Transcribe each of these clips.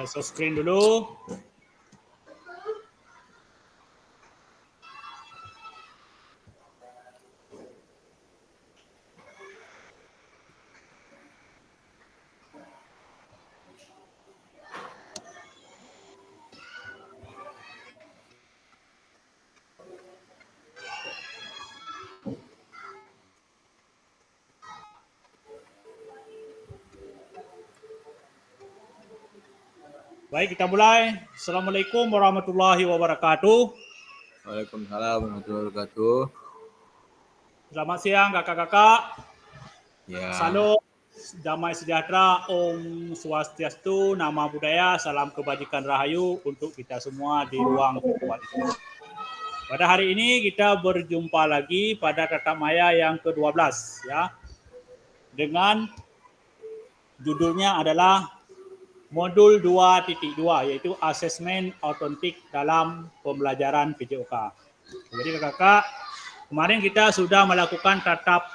Kita share screen dulu. Baik, kita mulai. Assalamualaikum warahmatullahi wabarakatuh. Waalaikumsalam warahmatullahi wabarakatuh. Selamat siang kakak-kakak. Ya. Salam damai sejahtera, Om Swastiastu, Nama Budaya, salam kebajikan rahayu untuk kita semua di ruang virtual ini. Pada hari ini kita berjumpa lagi pada tatap maya yang ke-12 ya. Dengan judulnya adalah Modul 2.2 yaitu Asesmen Autentik dalam Pembelajaran PJOK. Jadi kakak-kakak, kemarin kita sudah melakukan tatap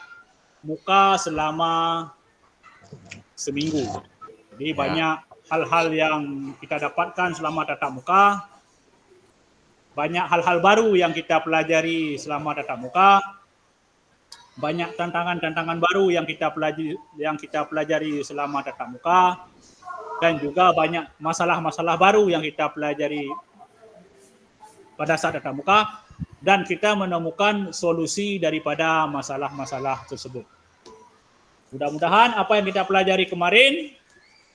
muka selama seminggu. Jadi banyak hal-hal yang kita dapatkan selama tatap muka. Banyak hal-hal baru yang kita pelajari selama tatap muka. Banyak tantangan-tantangan baru yang kita pelajari selama tatap muka. Dan juga banyak masalah-masalah baru yang kita pelajari pada saat tatap muka, dan kita menemukan solusi daripada masalah-masalah tersebut. Mudah-mudahan apa yang kita pelajari kemarin,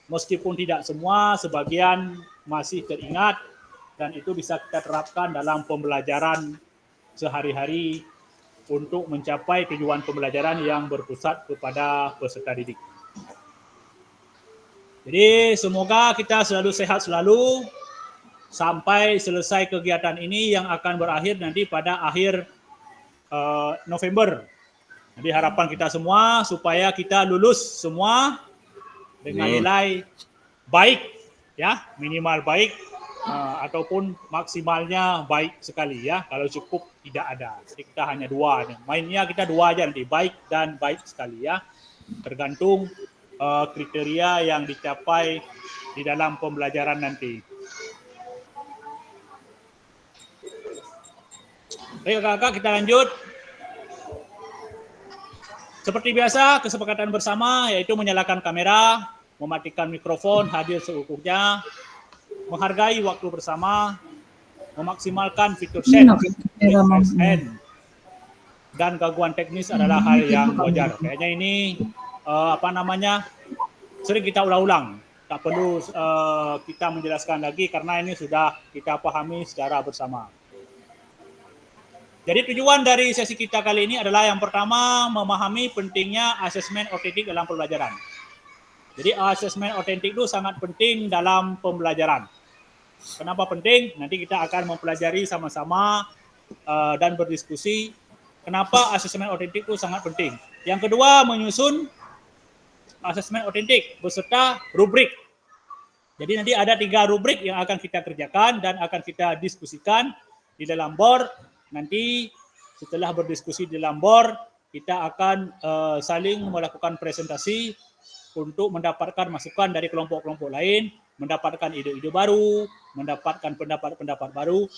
meskipun tidak semua, sebagian masih teringat, dan itu bisa kita terapkan dalam pembelajaran sehari-hari untuk mencapai tujuan pembelajaran yang berpusat kepada peserta didik. Jadi semoga kita selalu sehat selalu sampai selesai kegiatan ini yang akan berakhir nanti pada akhir November. Jadi harapan kita semua supaya kita lulus semua dengan nilai baik, ya, minimal baik ataupun maksimalnya baik sekali ya. Kalau cukup tidak ada. Jadi kita hanya dua. Mainnya kita dua aja nanti, baik dan baik sekali ya. Tergantung kriteria yang dicapai di dalam pembelajaran nanti. Baik kakak, kita lanjut. Seperti biasa, kesepakatan bersama yaitu menyalakan kamera, mematikan mikrofon, hadir seukuhnya, menghargai waktu bersama, memaksimalkan fitur chat, dan gangguan teknis adalah hal yang wajar. Kayaknya ini sering kita ulang-ulang, tak perlu kita menjelaskan lagi karena ini sudah kita pahami secara bersama. Jadi tujuan dari sesi kita kali ini adalah yang pertama, memahami pentingnya asesmen autentik dalam pembelajaran. Jadi asesmen autentik itu sangat penting dalam pembelajaran. Kenapa penting? Nanti kita akan mempelajari sama-sama dan berdiskusi kenapa asesmen autentik itu sangat penting. Yang kedua, menyusun asesmen autentik beserta rubrik. Jadi nanti ada 3 rubrik yang akan kita kerjakan dan akan kita diskusikan di dalam board. Nanti setelah berdiskusi di dalam board, kita akan saling melakukan presentasi untuk mendapatkan masukan dari kelompok-kelompok lain, mendapatkan ide-ide baru, mendapatkan pendapat-pendapat baru,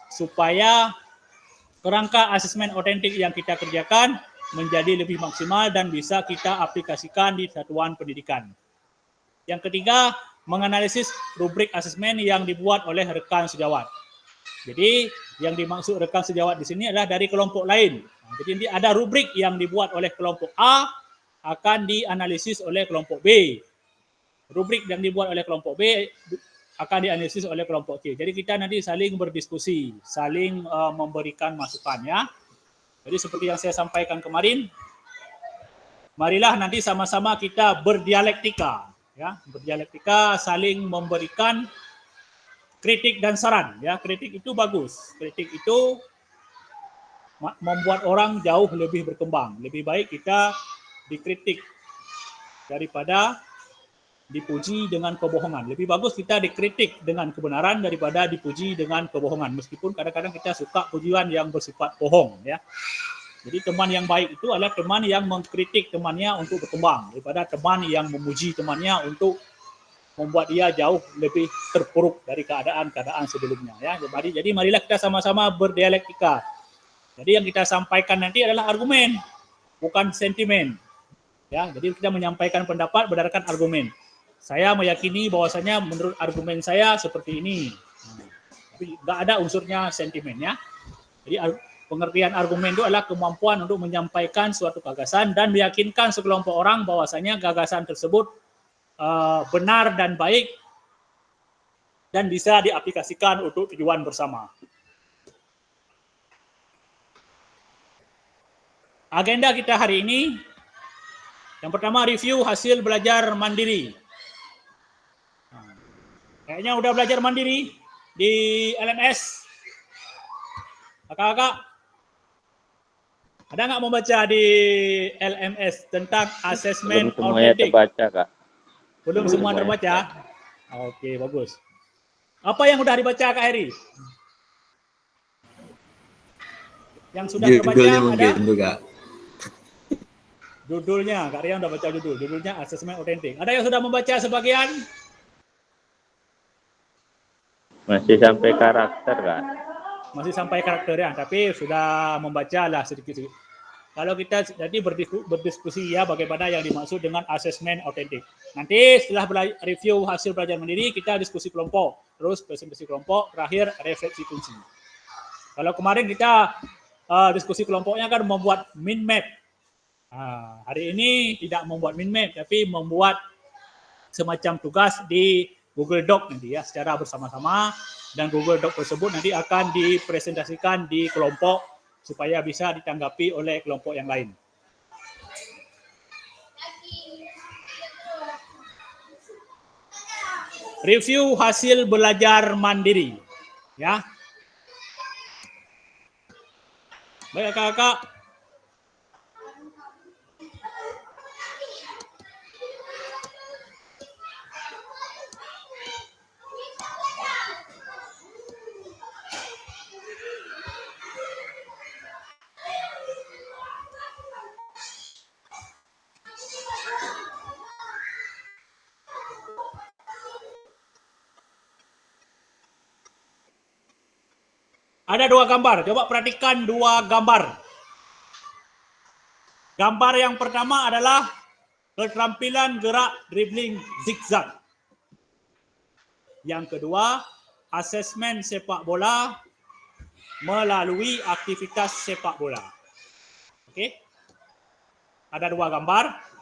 supaya kerangka asesmen autentik yang kita kerjakan menjadi lebih maksimal dan bisa kita aplikasikan di satuan pendidikan. Yang ketiga, menganalisis rubrik asesmen yang dibuat oleh rekan sejawat. Jadi yang dimaksud rekan sejawat di sini adalah dari kelompok lain. Jadi nanti ada rubrik yang dibuat oleh kelompok A akan dianalisis oleh kelompok B. Rubrik yang dibuat oleh kelompok B akan dianalisis oleh kelompok C. Jadi kita nanti saling berdiskusi, saling memberikan masukan ya. Jadi seperti yang saya sampaikan kemarin, marilah nanti sama-sama kita berdialektika, ya, berdialektika, saling memberikan kritik dan saran, ya. Kritik itu bagus, kritik itu membuat orang jauh lebih berkembang. Lebih baik kita dikritik daripada dipuji dengan kebohongan. Lebih bagus kita dikritik dengan kebenaran daripada dipuji dengan kebohongan. Meskipun kadang-kadang kita suka pujian yang bersifat bohong, ya. Jadi teman yang baik itu adalah teman yang mengkritik temannya untuk berkembang daripada teman yang memuji temannya untuk membuat dia jauh lebih terpuruk dari keadaan-keadaan sebelumnya ya. Jadi marilah kita sama-sama berdialektika. Jadi yang kita sampaikan nanti adalah argumen, bukan sentimen. Ya, jadi kita menyampaikan pendapat berdasarkan argumen. Saya meyakini bahwasanya menurut argumen saya seperti ini. Tapi nggak ada unsurnya sentimen ya. Jadi pengertian argumen itu adalah kemampuan untuk menyampaikan suatu gagasan dan meyakinkan sekelompok orang bahwasanya gagasan tersebut benar dan baik dan bisa diaplikasikan untuk tujuan bersama. Agenda kita hari ini, yang pertama review hasil belajar mandiri. Kayaknya udah belajar mandiri di LMS. Kakak-kakak, ada nggak membaca di LMS tentang asesmen autentik? Belum terbaca, Kak. Belum semua terbaca? Oke, bagus. Apa yang udah dibaca Kak Heri? Yang sudah terbaca Judulnya ada? mungkin juga. Judulnya, Kak Rian udah baca judul. Judulnya asesmen autentik. Ada yang sudah membaca sebagian? Masih sampai karakter, Kak. Masih sampai karakternya, tapi sudah membaca lah sedikit-sedikit. Kalau kita jadi berdiskusi ya bagaimana yang dimaksud dengan asesmen autentik. Nanti setelah review hasil belajar mandiri, kita diskusi kelompok. Terus presentasi kelompok, terakhir refleksi fungsi. Kalau kemarin kita diskusi kelompoknya kan membuat mind map. Hari ini tidak membuat mind map, tapi membuat semacam tugas di Google Doc nanti ya secara bersama-sama, dan Google Doc tersebut nanti akan dipresentasikan di kelompok supaya bisa ditanggapi oleh kelompok yang lain. Review hasil belajar mandiri ya. Baik kakak. Ada dua gambar, coba perhatikan dua gambar. Gambar yang pertama adalah keterampilan gerak dribbling zigzag. Yang kedua, asesmen sepak bola melalui aktivitas sepak bola. Oke? Ada dua gambar.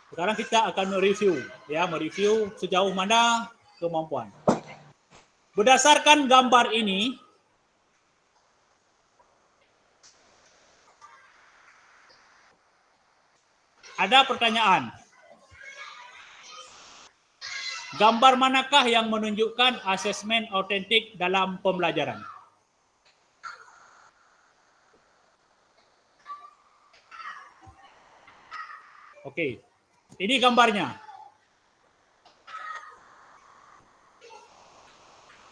Sekarang kita akan mereview sejauh mana kemampuan. Berdasarkan gambar ini, ada pertanyaan. Gambar manakah yang menunjukkan asesmen autentik dalam pembelajaran? Oke. Ini gambarnya.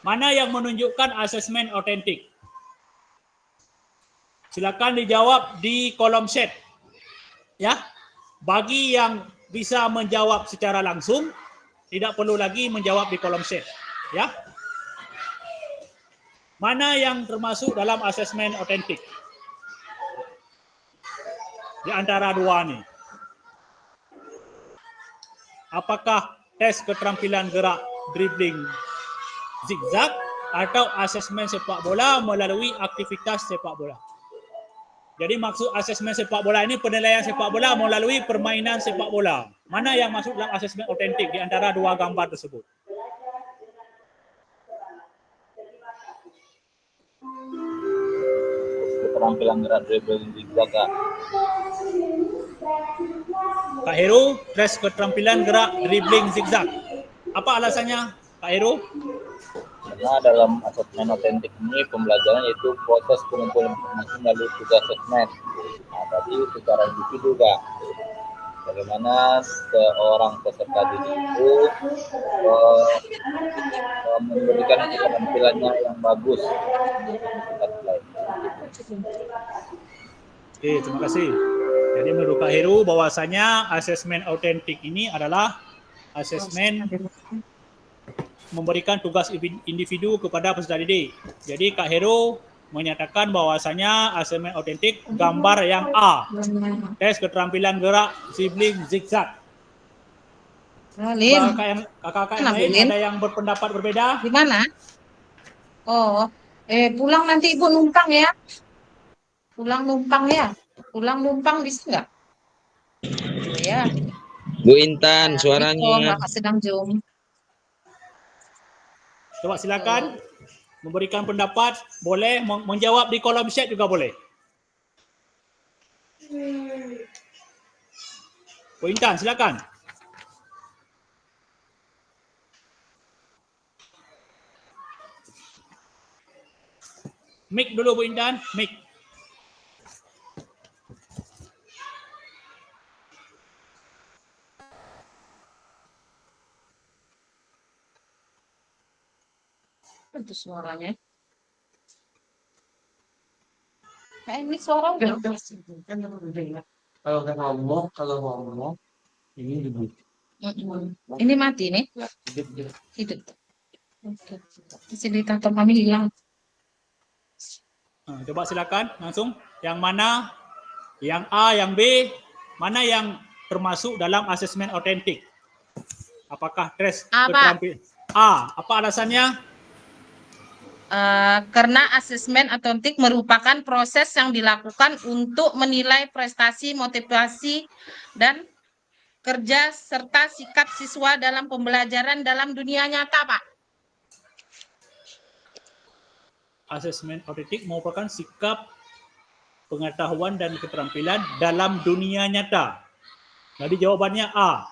Mana yang menunjukkan asesmen autentik? Silakan dijawab di kolom chat. Ya. Bagi yang bisa menjawab secara langsung, tidak perlu lagi menjawab di kolom chat. Ya. Mana yang termasuk dalam asesmen autentik? Di antara dua nih. Apakah tes keterampilan gerak dribbling zigzag atau asesmen sepak bola melalui aktivitas sepak bola? Jadi maksud asesmen sepak bola ini penilaian sepak bola melalui permainan sepak bola. Mana yang masuk dalam asesmen autentik di antara dua gambar tersebut? Keterampilan gerak dribbling zigzag, Kak. Kak Heru, tes keterampilan gerak dribbling zigzag. Apa alasannya, Kak Heru? Karena dalam asesmen autentik ini pembelajaran yaitu proses pengumpulan informasi melalui tugas asesmen. Nah, tadi secara individu, Kak. Bagaimana seorang peserta didik itu memberikan keterampilannya yang bagus. Oke, terima kasih. Jadi menurut Kak Heru bahwasanya asesmen autentik ini adalah asesmen memberikan tugas individu kepada peserta didik. Jadi Kak Heru menyatakan bahwasanya asesmen autentik gambar yang A, tes keterampilan gerak sibling zigzag. Lim, Kakak-kakak yang mana lain Lim? ada yang berpendapat berbeda? Di mana? Oh, pulang nanti Ibu numpang ya. Pulang numpang ya. Pulang numpang bisa nggak? Oh ya. Bu Intan, Assalamualaikum, suaranya. Kakak sedang Zoom. Coba silakan memberikan pendapat, boleh menjawab di kolom chat juga boleh. Bu Intan, silakan. Mic dulu Bu Intan, mic. Itu suaranya. Ini suara udah. Kalau ngomong, ini duduk. Ini mati nih. Hidup. Fasilitator kami hilang. Coba silakan langsung. Yang mana? Yang A, yang B, mana yang termasuk dalam asesmen autentik? Apakah tes keterampilan? A, apa alasannya? Karena asesmen autentik merupakan proses yang dilakukan untuk menilai prestasi, motivasi, dan kerja serta sikap siswa dalam pembelajaran dalam dunia nyata, Pak. Asesmen autentik merupakan sikap, pengetahuan, dan keterampilan dalam dunia nyata. Jadi jawabannya A.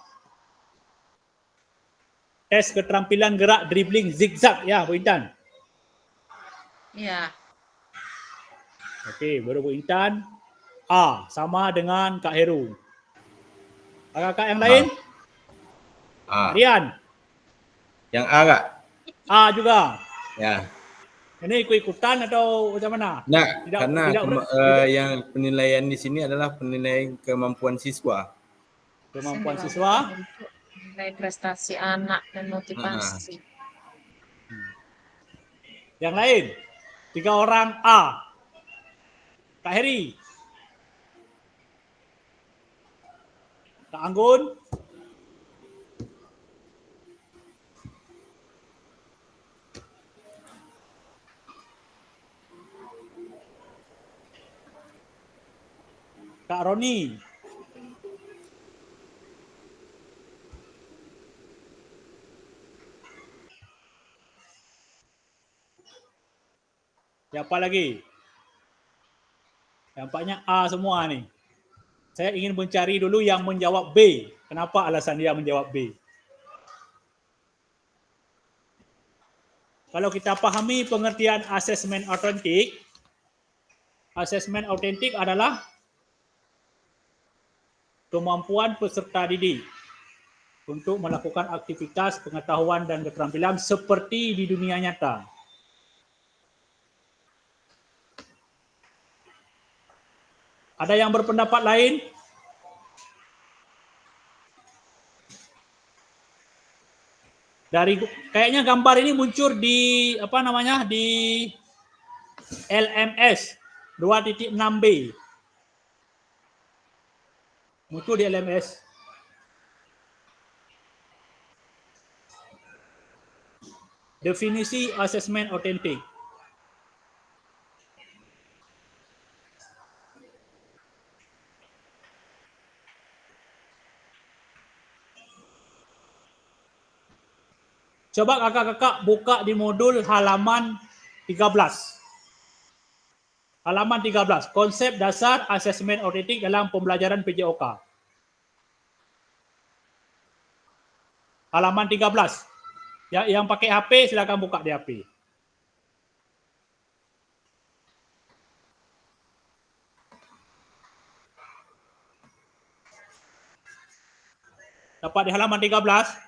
Tes keterampilan gerak dribbling zigzag ya Bu Intan. Iya. Okey, baru Bu Intan. A, sama dengan Kak Heru. Kakak yang lain? A. Rian. Yang A Kak? A juga. Ya. Ini ikut-ikutan atau macam mana? Nah, Tidak- karena tidak ber- yang penilaian di sini adalah penilaian kemampuan siswa. Kemampuan siswa. Untuk menilai prestasi anak dan motivasi. Yang lain? 3 orang A. Kak Heri. Kak Anggun. Kak Roni. Siapa lagi? Nampaknya A semua ni. Saya ingin mencari dulu yang menjawab B. Kenapa alasan dia menjawab B? Kalau kita pahami pengertian asesmen autentik adalah kemampuan peserta didik untuk melakukan aktivitas pengetahuan dan keterampilan seperti di dunia nyata. Ada yang berpendapat lain? Dari kayaknya gambar ini muncul di apa namanya di LMS 2.6b. Muncul di LMS. Definisi asesmen autentik. Coba kakak-kakak buka di modul halaman 13. Halaman 13, konsep dasar asesmen autentik dalam pembelajaran PJOK. Halaman 13. Yang pakai HP silakan buka di HP. Dapat di halaman 13.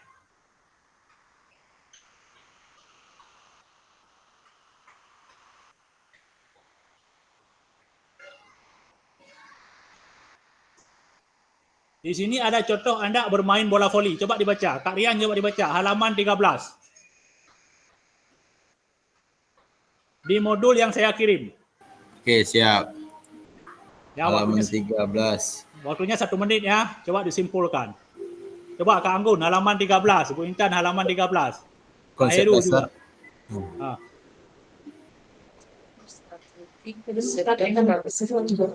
Di sini ada contoh Anda bermain bola voli. Coba dibaca. Kak Rian coba dibaca. Halaman 13. Di modul yang saya kirim. Oke, siap. Ya, Halaman waktunya 13. 1 menit ya. Coba disimpulkan. Coba Kak Anggun halaman 13. Bu Intan halaman 13. Kak Konsep Heru dasar. juga.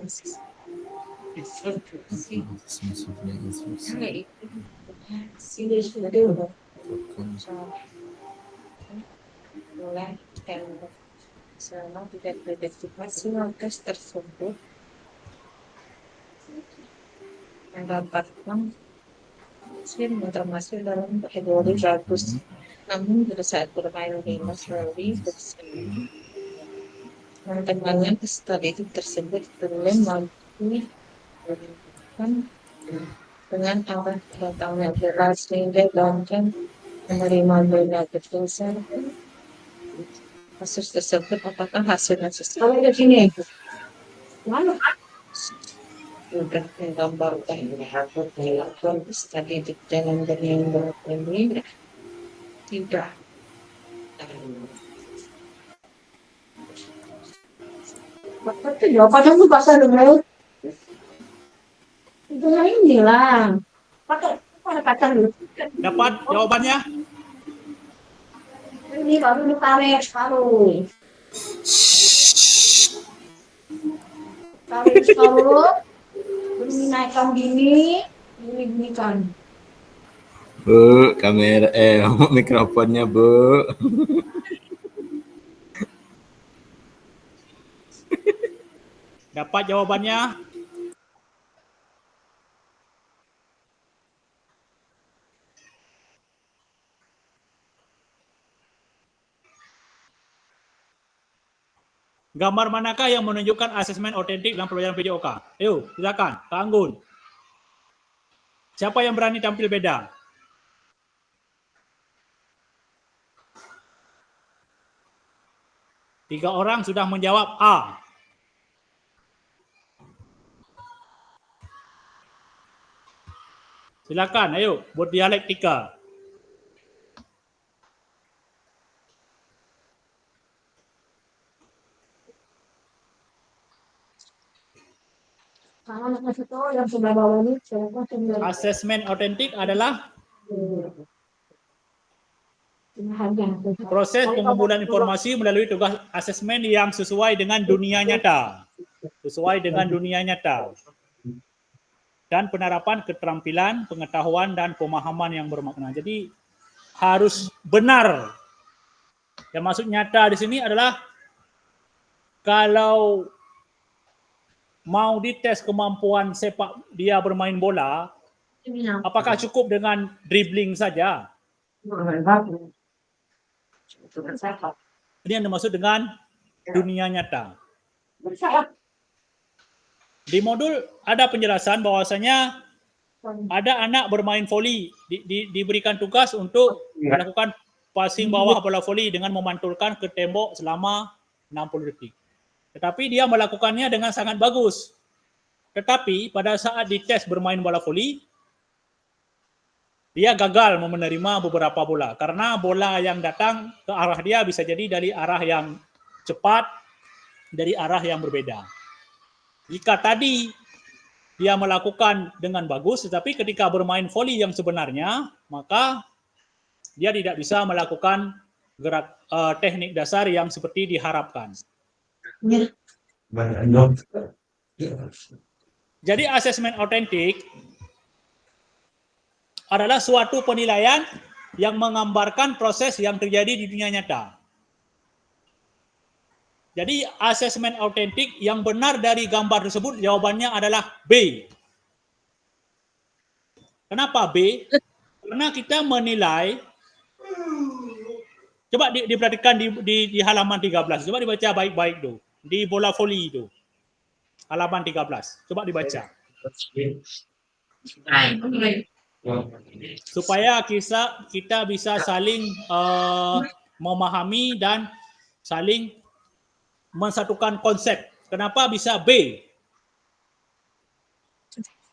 Selama tidak teridentifikasi markas tersebut mendapatkan termasuk dalam kategori bagus. Namun pada saat bermain di Mas Rally bersama teman-temannya strategi tersebut belum mampu melakukan dengan arah datangnya berat sehingga bahkan menerima bola besar. Kasus tersebut apakah hasilnya sesuai dengan ini? Mana? Sudah menggambarkan hasil dilakukan studi dalam dengan ini tidak. Itu jawabannya tuh bahasa dulu. Itu inilah. Pakai kata dulu. Dapat jawabannya? Ini baru ditarik separuh. Tarik separuh. Dinaikkan gini, dibunyikan. Bu, kamera mikrofonnya, Bu. Dapat jawabannya? Gambar manakah yang menunjukkan asesmen otentik dalam pembelajaran PJOK? Ayo, silakan, Kak Anggun. Siapa yang berani tampil beda? Tiga orang sudah menjawab A. Silakan, ayo, buat dialektika. Yang sudah bawa ini, Asesmen otentik adalah proses pengumpulan informasi melalui tugas asesmen yang sesuai dengan dunia nyata. Sesuai dengan dunia nyata. Dan penerapan keterampilan, pengetahuan, dan pemahaman yang bermakna. Jadi harus benar. Yang maksud nyata di sini adalah kalau mau dites kemampuan sepak dia bermain bola, apakah cukup dengan dribbling saja? Ini yang dimaksud dengan dunia nyata. Di modul ada penjelasan bahwasanya ada anak bermain voli, diberikan tugas untuk melakukan passing bawah bola voli dengan memantulkan ke tembok selama 60 detik. Tetapi dia melakukannya dengan sangat bagus. Tetapi pada saat dites bermain bola voli, dia gagal menerima beberapa bola. Karena bola yang datang ke arah dia bisa jadi dari arah yang cepat, dari arah yang berbeda. Jika tadi dia melakukan dengan bagus, tetapi ketika bermain voli yang sebenarnya, maka dia tidak bisa melakukan gerak teknik dasar yang seperti diharapkan. Jadi asesmen otentik adalah suatu penilaian yang menggambarkan proses yang terjadi di dunia nyata. Jadi asesmen otentik yang benar dari gambar tersebut jawabannya adalah B. Kenapa B? Karena kita menilai. Coba diperhatikan di halaman 13. Coba dibaca baik-baik tuh. Di bola voli itu. Halaman 13. Coba dibaca. Supaya kita bisa saling memahami dan saling mensatukan konsep. Kenapa bisa B?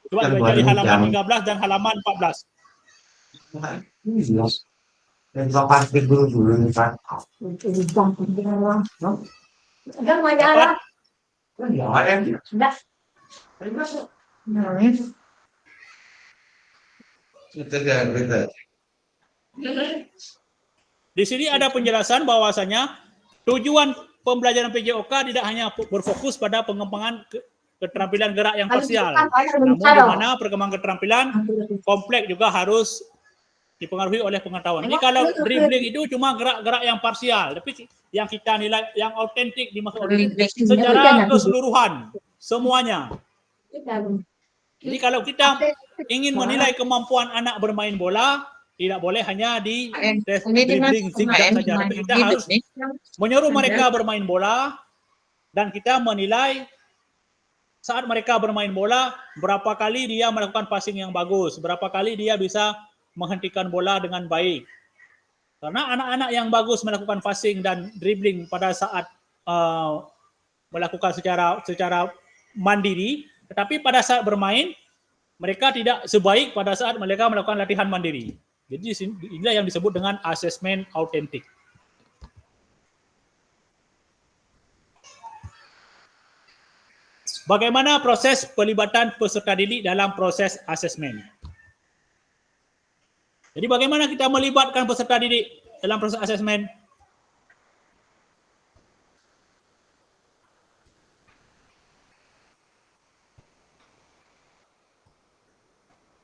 Coba baca di halaman 13 dan halaman 14. Ini jelas. Dan pasti dulu nih Pak. Dapat? Sudah. Di sini ada penjelasan bahwasanya tujuan pembelajaran PJOK tidak hanya berfokus pada pengembangan keterampilan gerak yang parsial, namun di mana perkembangan keterampilan kompleks juga harus dipengaruhi oleh pengetahuan. Jadi kalau dribbling itu cuma gerak-gerak yang parsial, tapi yang kita nilai yang autentik dimaksud secara keseluruhan semuanya. Jadi kalau kita ingin menilai kemampuan anak bermain bola, tidak boleh hanya di tes dribbling zigzag saja, tapi kita harus menyuruh mereka bermain bola dan kita menilai saat mereka bermain bola berapa kali dia melakukan passing yang bagus, berapa kali dia bisa menghentikan bola dengan baik. Karena anak-anak yang bagus melakukan passing dan dribbling pada saat melakukan secara mandiri, tetapi pada saat bermain mereka tidak sebaik pada saat mereka melakukan latihan mandiri. Jadi inilah yang disebut dengan asesmen autentik. Bagaimana proses pelibatan peserta didik dalam proses asesmen? Jadi bagaimana kita melibatkan peserta didik dalam proses asesmen?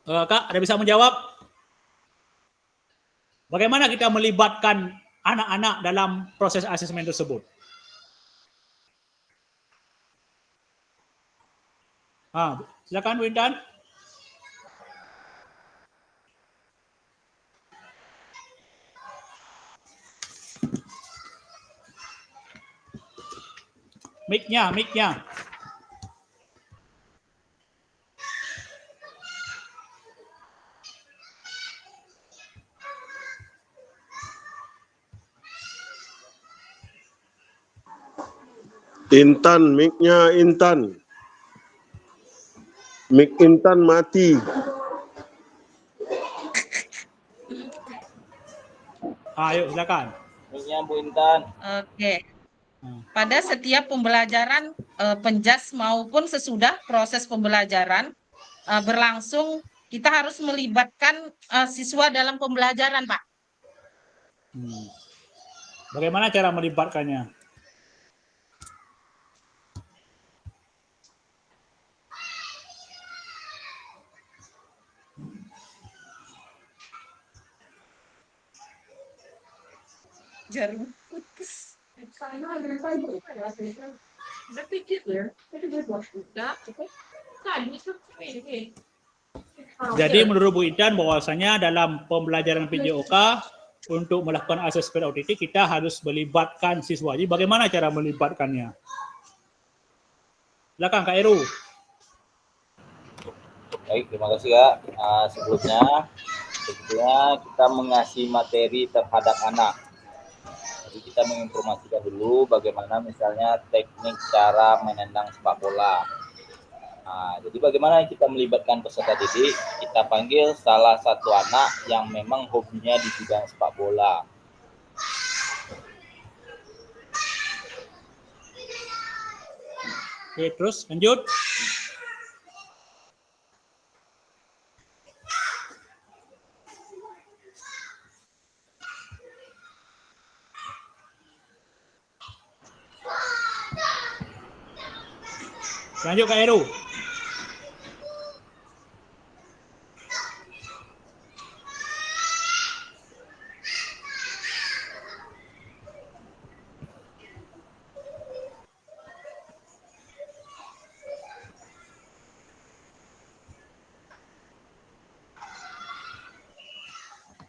Kak, ada bisa menjawab? Bagaimana kita melibatkan anak-anak dalam proses asesmen tersebut? Silakan Bu Intan. Mic-nya. Intan, mic-nya Intan. Mic Intan mati. Ayo silakan. Mic-nya Bu Intan. Oke. Pada setiap pembelajaran penjas maupun sesudah proses pembelajaran berlangsung, kita harus melibatkan siswa dalam pembelajaran, Pak. Bagaimana cara melibatkannya? Jarum putus. Jadi menurut Bu Intan bahwasanya dalam pembelajaran PJOK untuk melakukan asesmen autentik kita harus melibatkan siswa. Jadi bagaimana cara melibatkannya? Silakan Kak Eru. Baik, terima kasih Kak. Sebelumnya kita mengasih materi terhadap anak. Jadi kita menginformasikan dulu bagaimana misalnya teknik cara menendang sepak bola. Jadi bagaimana kita melibatkan peserta didik? Kita panggil salah satu anak yang memang hobinya di bidang sepak bola. Oke, terus lanjut. Lanjut Kak Eru.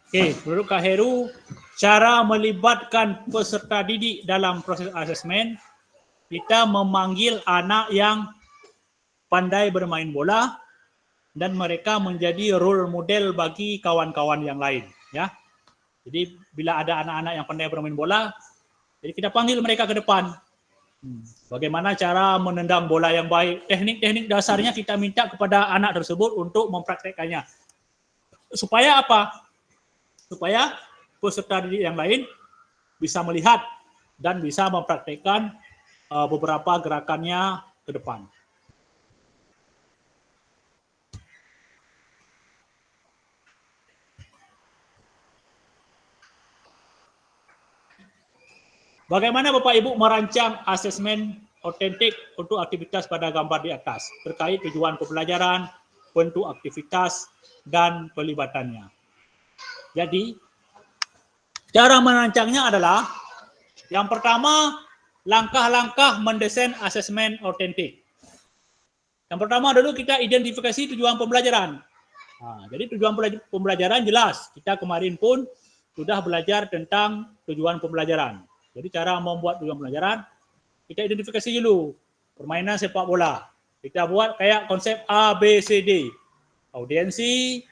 Oke, menurut Kak Heru, cara melibatkan peserta didik dalam proses asesmen, kita memanggil anak yang pandai bermain bola dan mereka menjadi role model bagi kawan-kawan yang lain, ya. Jadi bila ada anak-anak yang pandai bermain bola, jadi kita panggil mereka ke depan. Bagaimana cara menendang bola yang baik. Teknik-teknik dasarnya kita minta kepada anak tersebut untuk mempraktekannya. Supaya apa? Supaya peserta didik yang lain bisa melihat dan bisa mempraktekkan beberapa gerakannya ke depan. Bagaimana Bapak Ibu merancang asesmen otentik untuk aktivitas pada gambar di atas terkait tujuan pembelajaran, bentuk aktivitas, dan pelibatannya. Jadi, cara merancangnya adalah yang pertama, langkah-langkah mendesain asesmen otentik. Yang pertama dulu kita identifikasi tujuan pembelajaran. Jadi tujuan pembelajaran jelas. Kita kemarin pun sudah belajar tentang tujuan pembelajaran. Jadi cara membuat tujuan pembelajaran, kita identifikasi dulu. Permainan sepak bola. Kita buat kayak konsep A, B, C, D. Audiensi,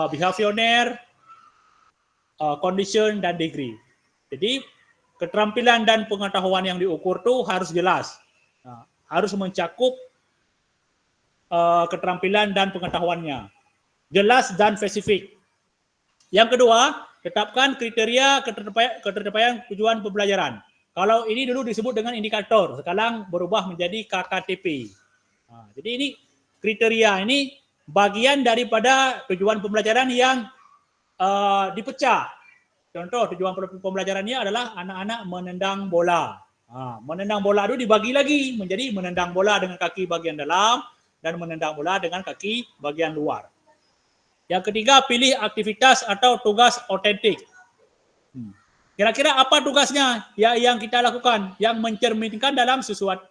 behavior, condition, dan degree. Jadi keterampilan dan pengetahuan yang diukur tuh harus jelas. Harus mencakup keterampilan dan pengetahuannya. Jelas dan spesifik. Yang kedua, tetapkan kriteria ketercapaian tujuan pembelajaran. Kalau ini dulu disebut dengan indikator, sekarang berubah menjadi KKTP. Jadi ini kriteria, ini bagian daripada tujuan pembelajaran yang dipecah. Contoh tujuan pembelajarannya adalah anak-anak menendang bola. Menendang bola itu dibagi lagi menjadi menendang bola dengan kaki bagian dalam dan menendang bola dengan kaki bagian luar. Yang ketiga, pilih aktivitas atau tugas otentik. Kira-kira apa tugasnya yang kita lakukan yang mencerminkan dalam sesuatu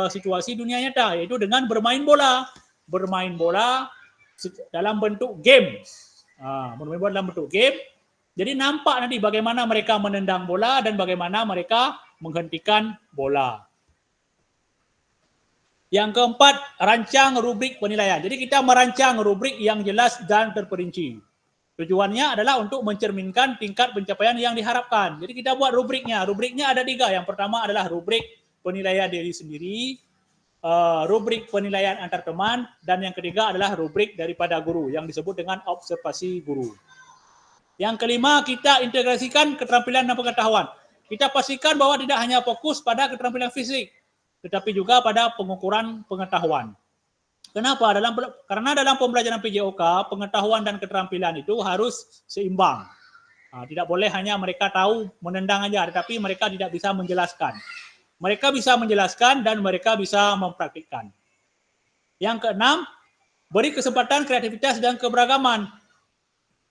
situasi dunia nyata, yaitu dengan bermain bola. Bermain bola dalam bentuk game. Bermain bola dalam bentuk game. Jadi nampak nanti bagaimana mereka menendang bola dan bagaimana mereka menghentikan bola. Yang keempat, rancang rubrik penilaian. Jadi kita merancang rubrik yang jelas dan terperinci. Tujuannya adalah untuk mencerminkan tingkat pencapaian yang diharapkan. Jadi kita buat rubriknya. Rubriknya ada 3. Yang pertama adalah rubrik penilaian diri sendiri, rubrik penilaian antar teman, dan yang ketiga adalah rubrik daripada guru yang disebut dengan observasi guru. Yang kelima, kita integrasikan keterampilan dan pengetahuan. Kita pastikan bahwa tidak hanya fokus pada keterampilan fisik, tetapi juga pada pengukuran pengetahuan. Kenapa? Karena dalam pembelajaran PJOK, pengetahuan dan keterampilan itu harus seimbang. Tidak boleh hanya mereka tahu menendang aja, tetapi mereka tidak bisa menjelaskan. Mereka bisa menjelaskan dan mereka bisa mempraktikkan. Yang keenam, beri kesempatan kreativitas dan keberagaman.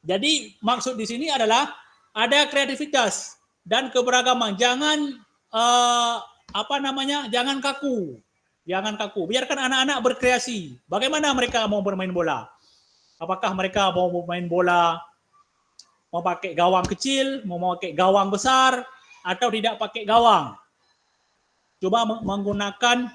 Jadi maksud di sini adalah ada kreativitas dan keberagaman. Jangan jangan kaku. Jangan kaku. Biarkan anak-anak berkreasi. Bagaimana mereka mau bermain bola? Apakah mereka mau bermain bola mau pakai gawang kecil, mau pakai gawang besar, atau tidak pakai gawang? Coba menggunakan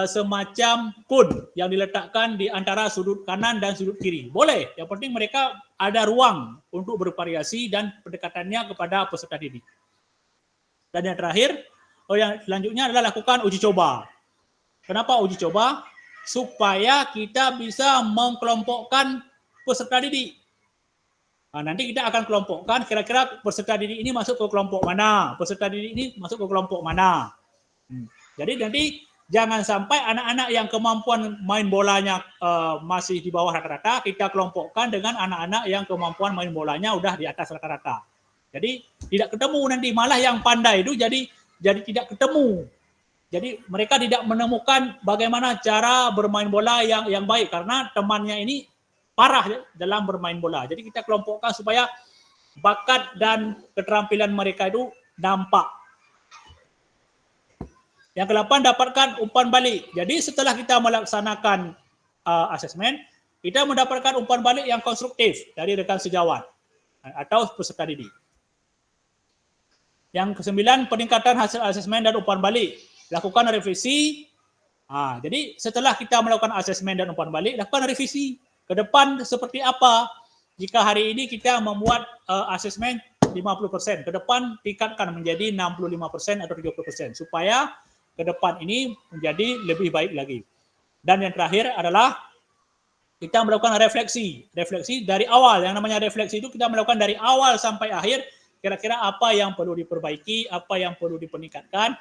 semacam pun yang diletakkan di antara sudut kanan dan sudut kiri. Boleh. Yang penting mereka ada ruang untuk bervariasi dan pendekatannya kepada peserta didik. Dan yang terakhir, yang selanjutnya adalah lakukan uji coba. Kenapa uji coba? Supaya kita bisa mengkelompokkan peserta didik. Nanti kita akan kelompokkan kira-kira peserta didik ini masuk ke kelompok mana, peserta didik ini masuk ke kelompok mana. Jadi nanti jangan sampai anak-anak yang kemampuan main bolanya masih di bawah rata-rata, kita kelompokkan dengan anak-anak yang kemampuan main bolanya udah di atas rata-rata. Jadi tidak ketemu nanti, malah yang pandai itu jadi tidak ketemu. Jadi mereka tidak menemukan bagaimana cara bermain bola yang baik karena temannya ini parah dalam bermain bola. Jadi kita kelompokkan supaya bakat dan keterampilan mereka itu nampak. Yang ke-8, dapatkan umpan balik. Jadi setelah kita melaksanakan asesmen, kita mendapatkan umpan balik yang konstruktif dari rekan sejawat atau peserta didik. Yang ke-9, peningkatan hasil asesmen dan umpan balik. Lakukan revisi. Jadi setelah kita melakukan asesmen dan umpan balik, lakukan revisi. Ke depan seperti apa? Jika hari ini kita membuat asesmen 50%, ke depan tingkatkan menjadi 65% atau 70% supaya ke depan ini menjadi lebih baik lagi. Dan yang terakhir adalah kita melakukan refleksi. Refleksi dari awal. Yang namanya refleksi itu kita melakukan dari awal sampai akhir. Kira-kira apa yang perlu diperbaiki, apa yang perlu dipeningkatkan,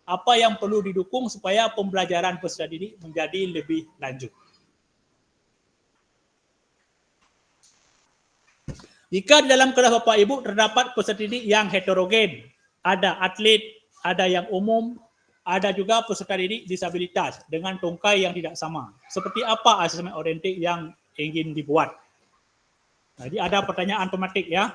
apa yang perlu didukung supaya pembelajaran peserta didik menjadi lebih lanjut. Jika di dalam kelas Bapak Ibu terdapat peserta didik yang heterogen, ada atlet, ada yang umum, ada juga peserta didik disabilitas dengan tungkai yang tidak sama. Seperti apa asesmen orientik yang ingin dibuat? Jadi ada pertanyaan tematik ya.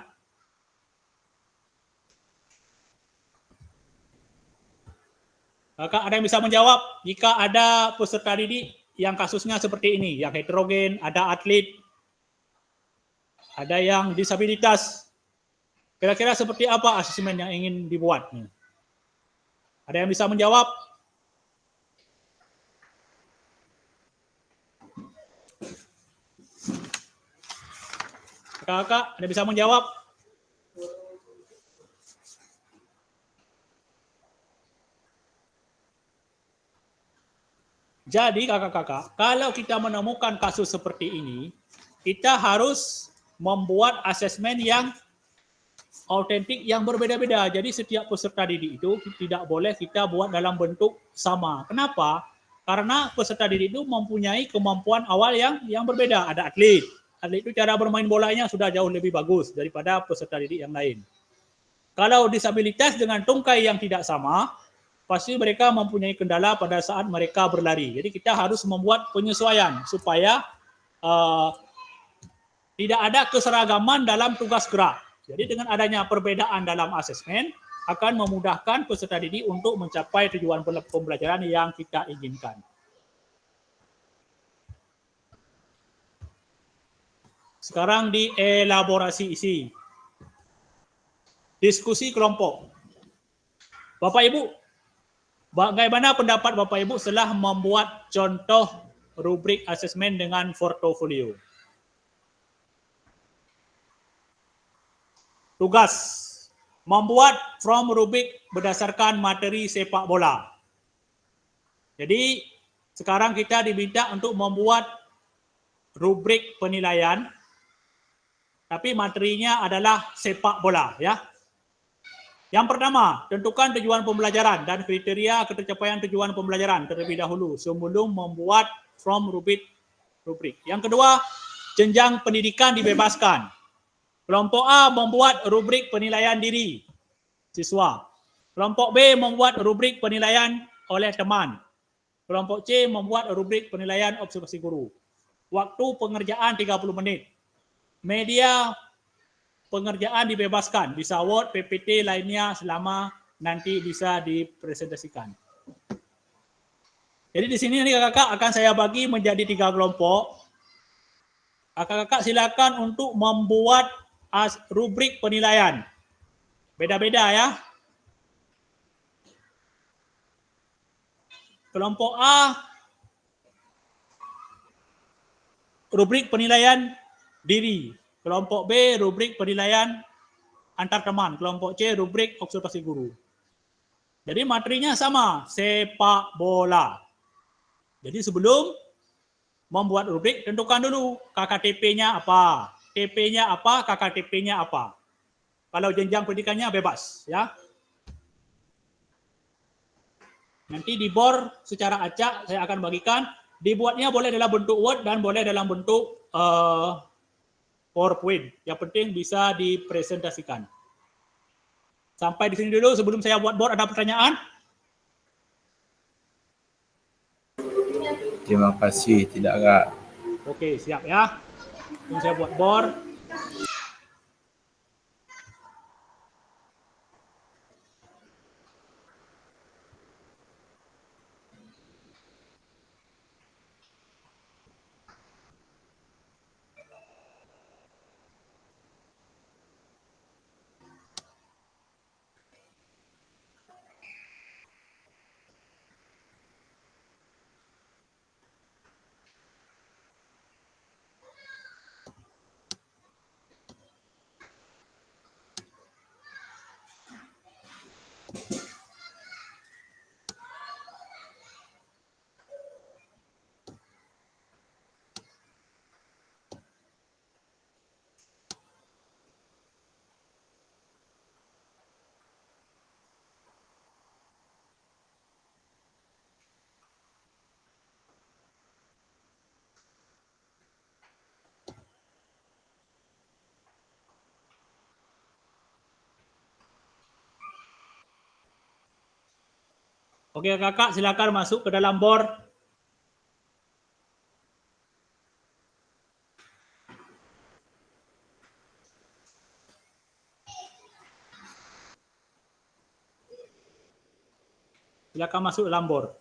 Kakak ada yang bisa menjawab jika ada peserta didik yang kasusnya seperti ini, yang heterogen, ada atlet, ada yang disabilitas. Kira-kira seperti apa asesmen yang ingin dibuat? Ada yang bisa menjawab? Kakak, ada yang bisa menjawab? Jadi kakak-kakak, kalau kita menemukan kasus seperti ini, kita harus membuat asesmen yang autentik yang berbeda-beda. Jadi setiap peserta didik itu tidak boleh kita buat dalam bentuk sama. Kenapa? Karena peserta didik itu mempunyai kemampuan awal yang berbeda. Ada atlet. Atlet itu cara bermain bolanya sudah jauh lebih bagus daripada peserta didik yang lain. Kalau disabilitas dengan tungkai yang tidak sama, pasti mereka mempunyai kendala pada saat mereka berlari. Jadi kita harus membuat penyesuaian supaya tidak ada keseragaman dalam tugas gerak. Jadi dengan adanya perbedaan dalam asesmen akan memudahkan peserta didik untuk mencapai tujuan pembelajaran yang kita inginkan. Sekarang dielaborasi isi. Diskusi kelompok. Bapak Ibu, bagaimana pendapat Bapak Ibu setelah membuat contoh rubrik asesmen dengan portofolio? Tugas membuat from rubrik berdasarkan materi sepak bola. Jadi sekarang kita diminta untuk membuat rubrik penilaian, tapi materinya adalah sepak bola, ya. Yang pertama, tentukan tujuan pembelajaran dan kriteria ketercapaian tujuan pembelajaran terlebih dahulu sebelum membuat from rubrik. Yang kedua, jenjang pendidikan dibebaskan. Kelompok A membuat rubrik penilaian diri siswa. Kelompok B membuat rubrik penilaian oleh teman. Kelompok C membuat rubrik penilaian observasi guru. Waktu pengerjaan 30 menit. Media pengerjaan dibebaskan, bisa Word, PPT lainnya selama nanti bisa dipresentasikan. Jadi di sini nanti kakak akan saya bagi menjadi 3 kelompok. Kakak silakan untuk membuat rubrik penilaian. Beda-beda ya. Kelompok A, rubrik penilaian diri. Kelompok B, rubrik penilaian antar teman. Kelompok C, rubrik observasi guru. Jadi materinya sama, sepak bola. Jadi sebelum membuat rubrik, tentukan dulu KKTP-nya apa, TP-nya apa, KKTP-nya apa. Kalau jenjang pendidikannya bebas, ya. Nanti di bor secara acak saya akan bagikan. Dibuatnya boleh dalam bentuk Word dan boleh dalam bentuk PowerPoint. Yang penting bisa dipresentasikan. Sampai di sini dulu. Sebelum saya buat bor, ada pertanyaan? Terima kasih, tidak Kak. Oke, siap ya. Sebelum saya buat bor. Oke kakak, silakan masuk ke dalam bor. Silakan masuk dalam bor.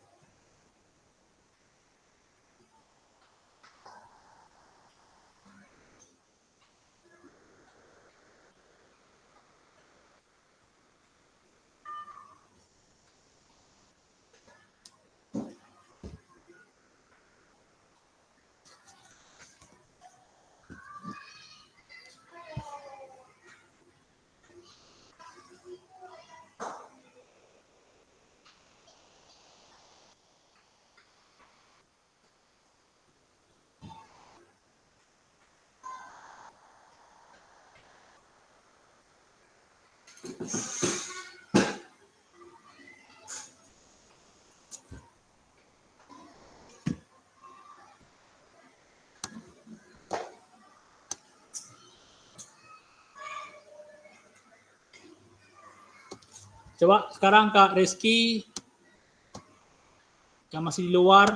Coba sekarang Kak Rizky yang masih di luar,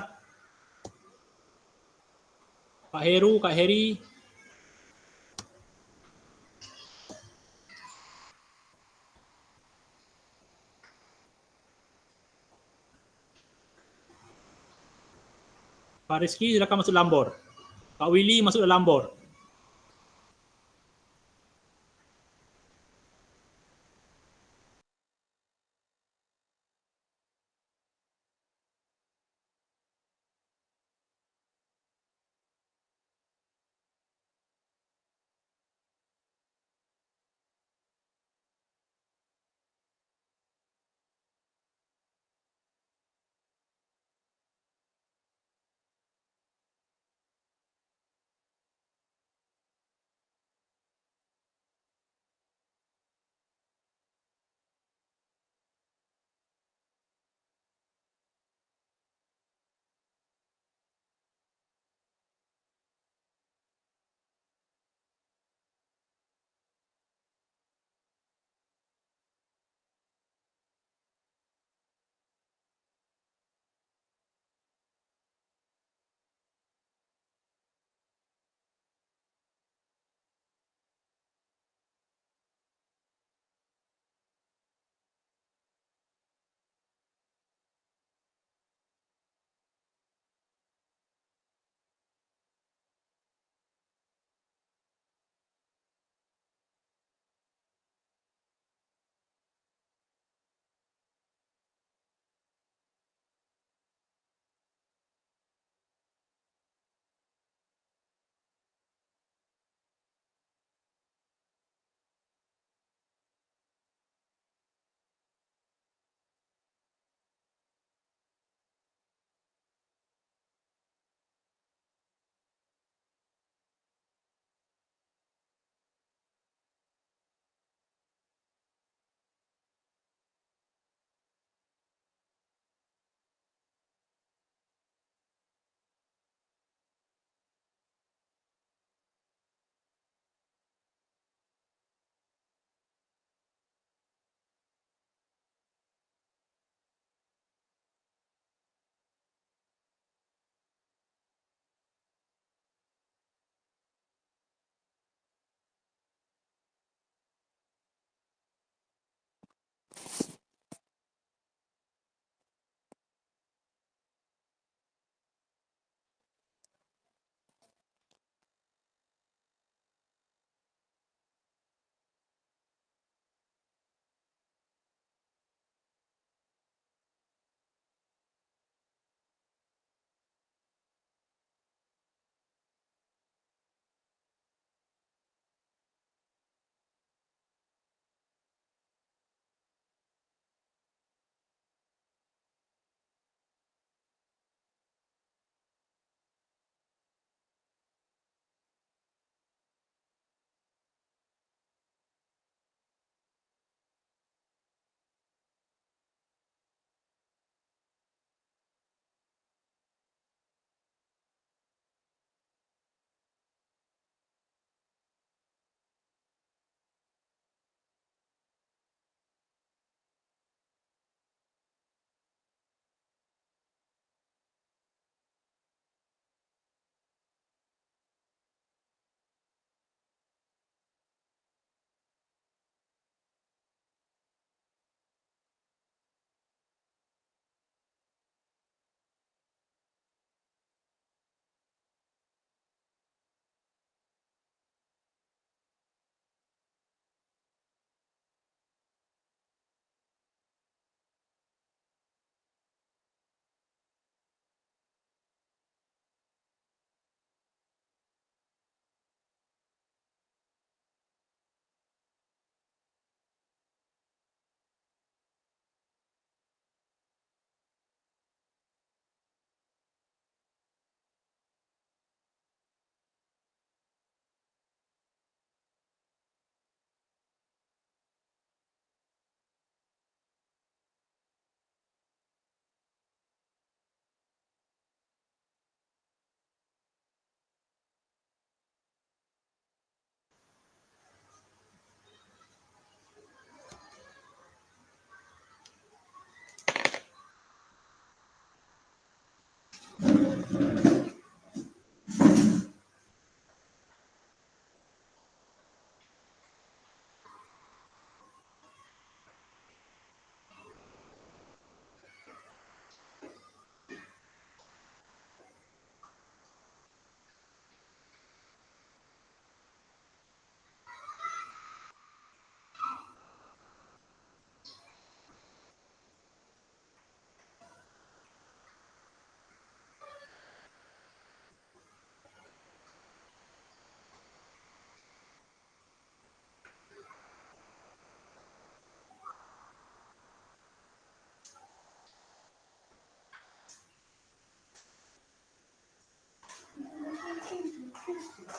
Kak Heru, Kak Heri, Kak Rizky silakan masuk dalam bor. Kak Willy masuk dalam bor.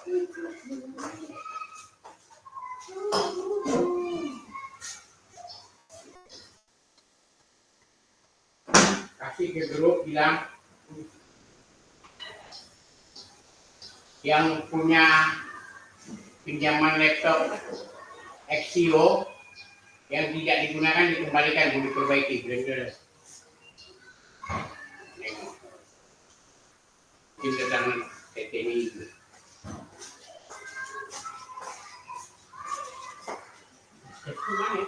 Kasih ke grup bilang yang punya pinjaman laptop Exio yang tidak digunakan dikembalikan, diperbaiki. Benar-benar. Tim tentang TTI itu. Itu mana?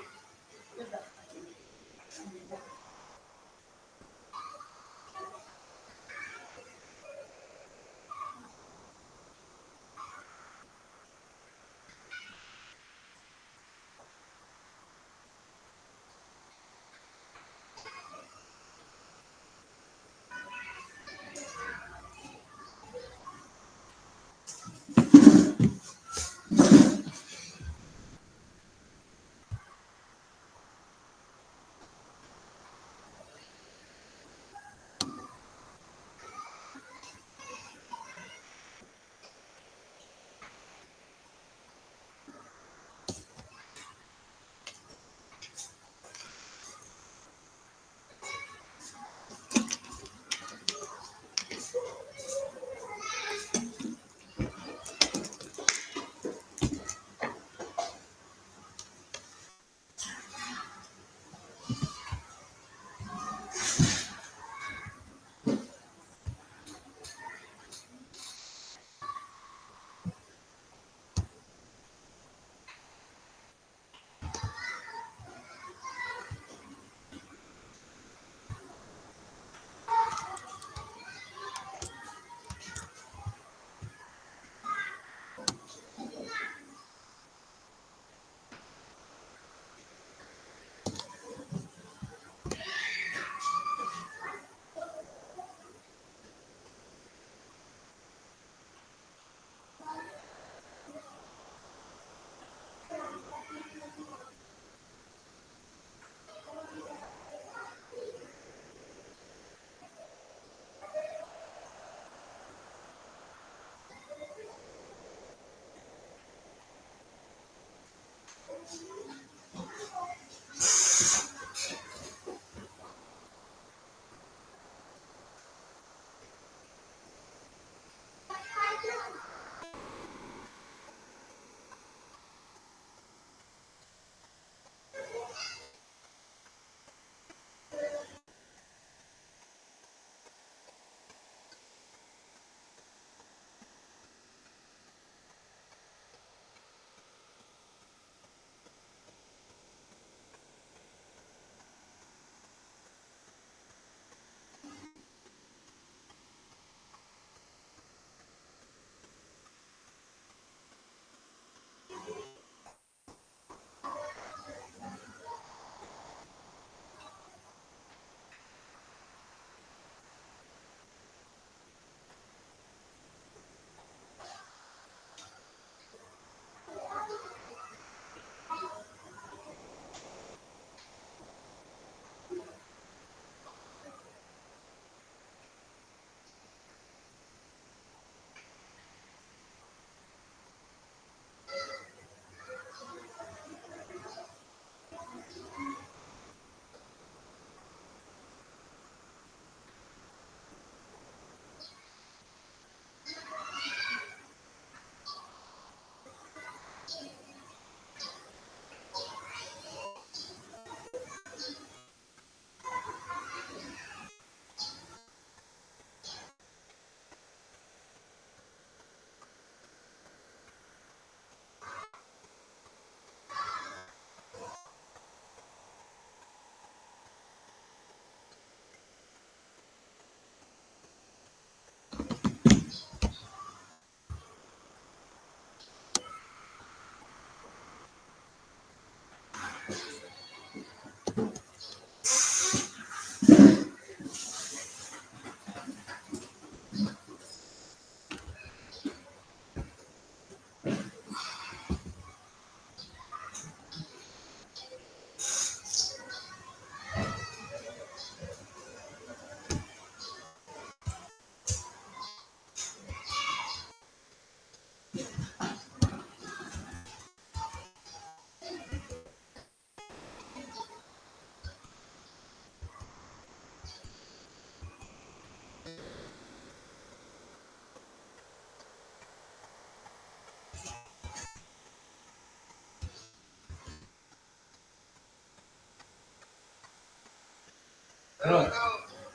Terus,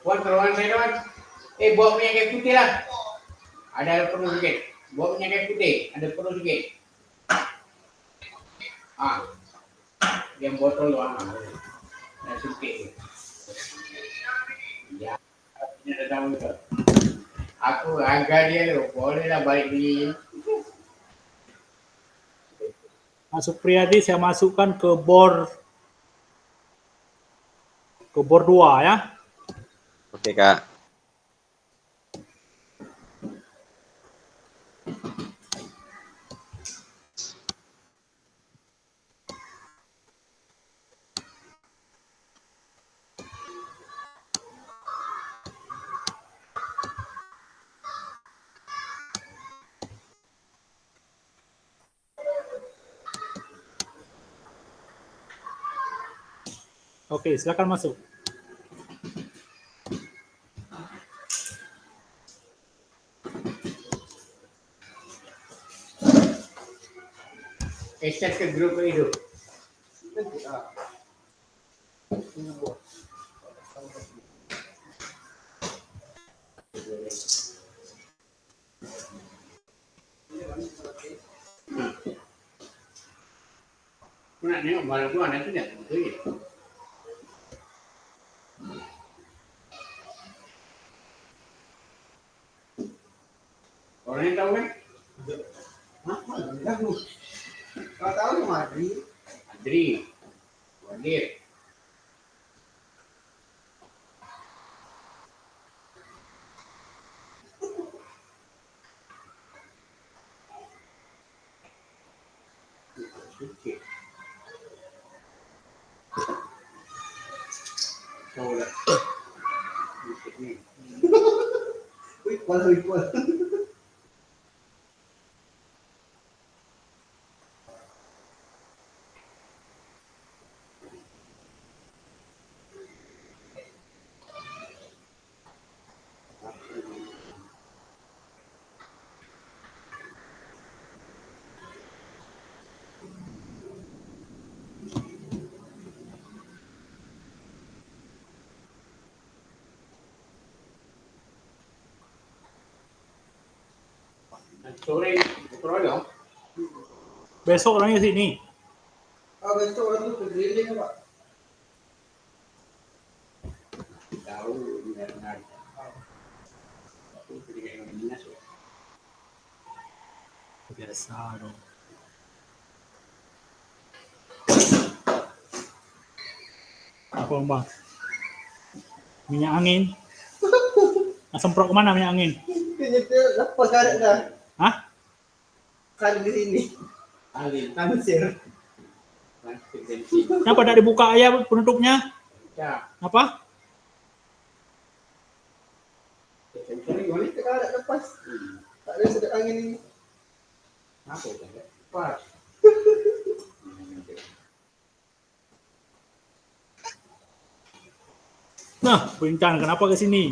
buat keluhan saya kawan. Bawa minyak kayu putih lah. Ada perlu sedikit. Bawa minyak kayu putih. Ada perlu sedikit. Yang botol doang. Nah, sedikit. Ya, ini ada tahu itu. Aku agak dia loh. Bolehlah balik di. Mas Supriyadi saya masukkan ke bor 2 ya. Oke, Kak. Oke, silakan masuk. Share ke grup itu. Aku nak tengok barang gua nanti nak betul ya. Orang yang tahu kan? Kau tahu nama Adri? Adri, Wadir. Sikit. Tahu lah. Sikit ni. Equal. Sore keroyong. Besok orangnya sini. Besok orang tu keliling Pak. Tahu benar-benar. Aku ketika yang dinas. Biasa dong. Apa bang? Minyak angin. Semprot kemana minyak angin? Nyetel lepas karet dah. Hah? Kan di sini. Alin. Tansir. Plastik bensin. Kenapa tidak dibuka aja penutupnya? Ya. Apa? Sensori boleh. Kita karet lepas. Tak ada sedap angin ini. Apa itu? Pas. Nah, Pintan, kenapa ke sini?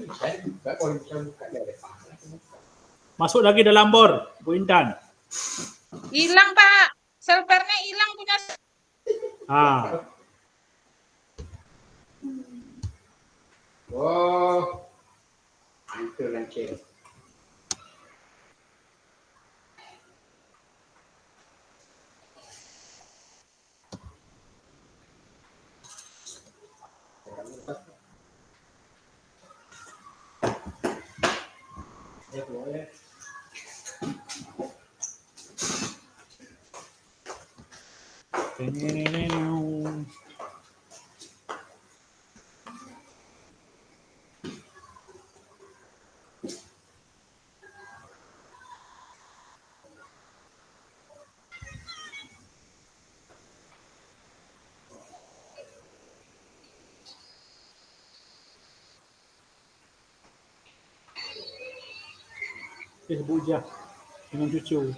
Saya buka kalau bisa buka dari pasar. Masuk lagi dalam bor, Bu Intan. Hilang, Pak. Selpernya hilang punya. Ah, Oh, hancur lancir. Ya boleh. Dia sebut je dengan cucu.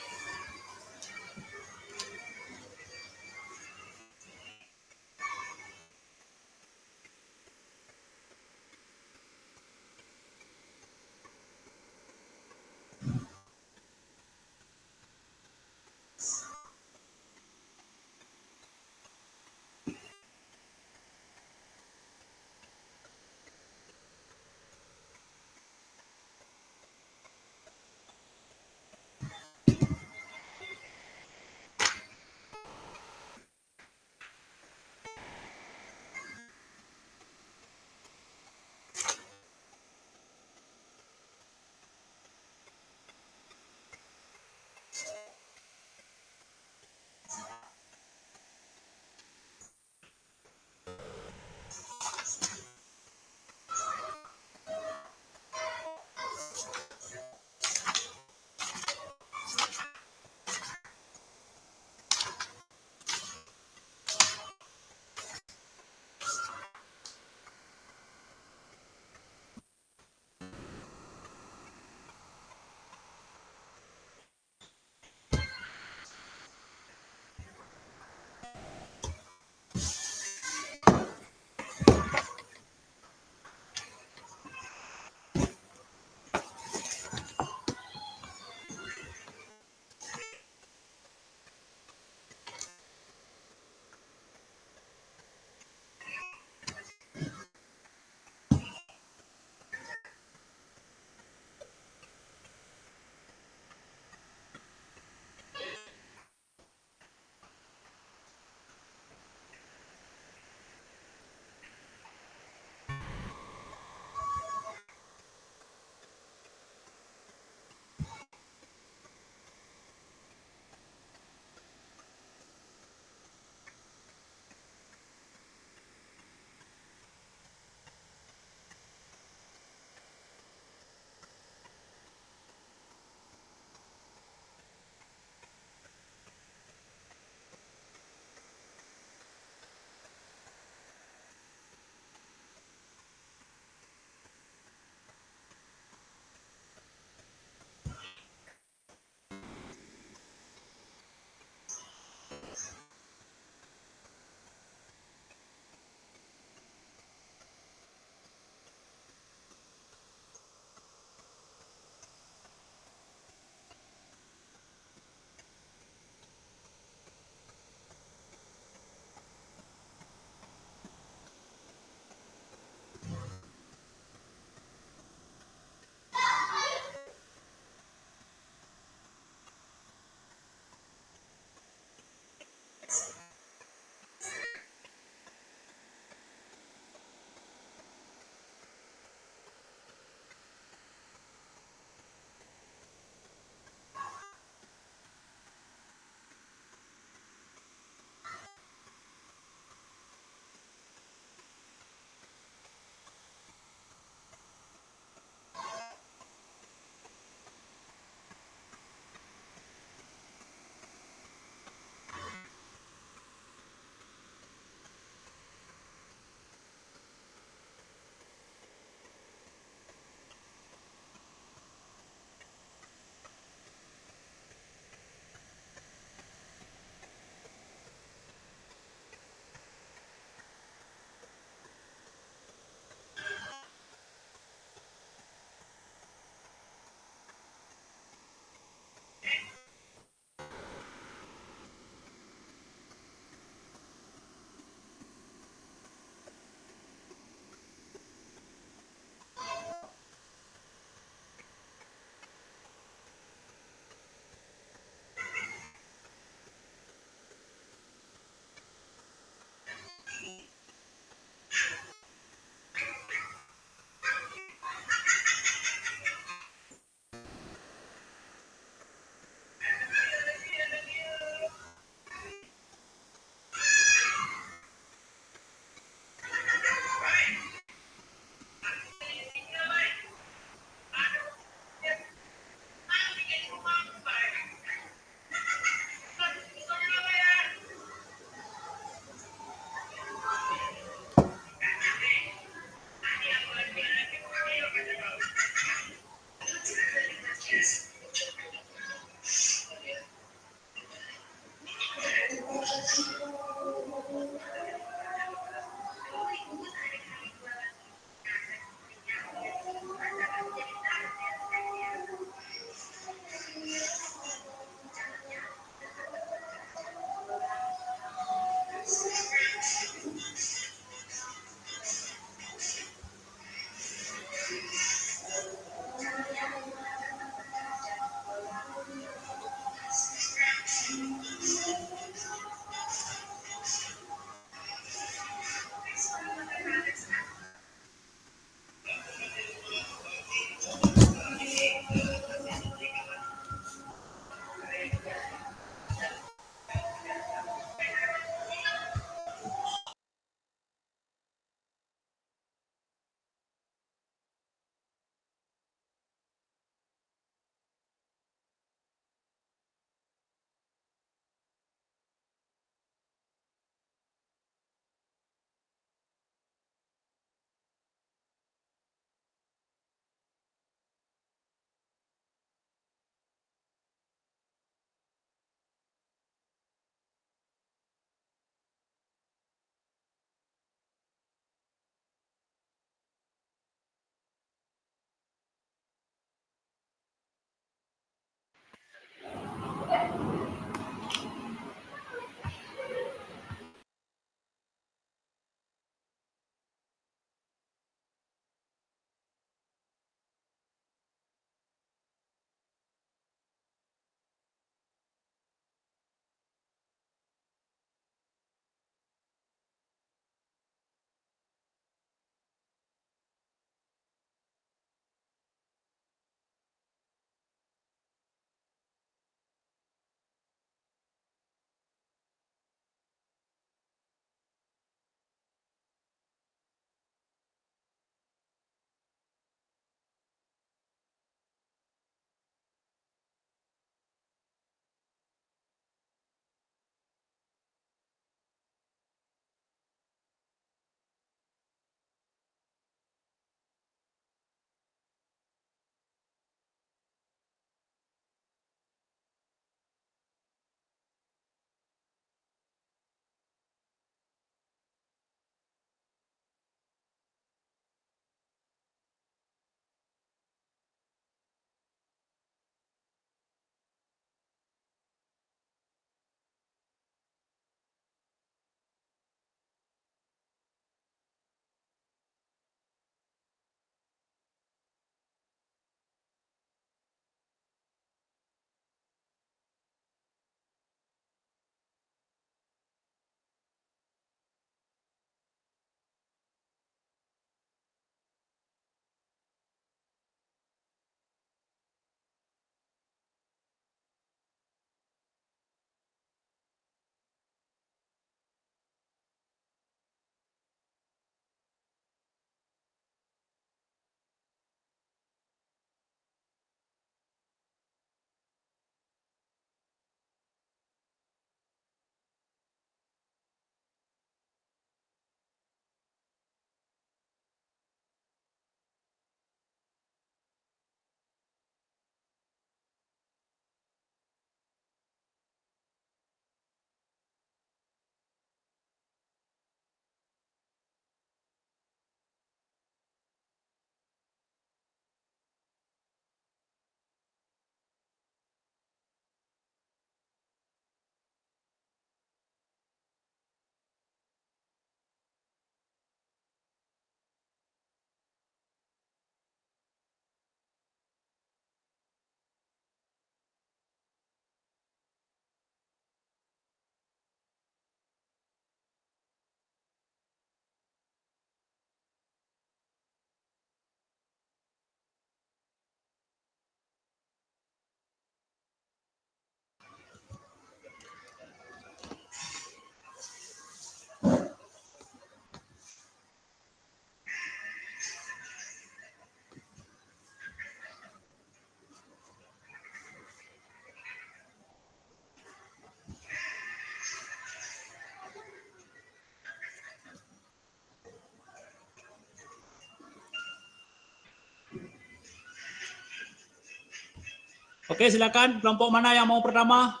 Oke, silakan. Kelompok mana yang mau pertama?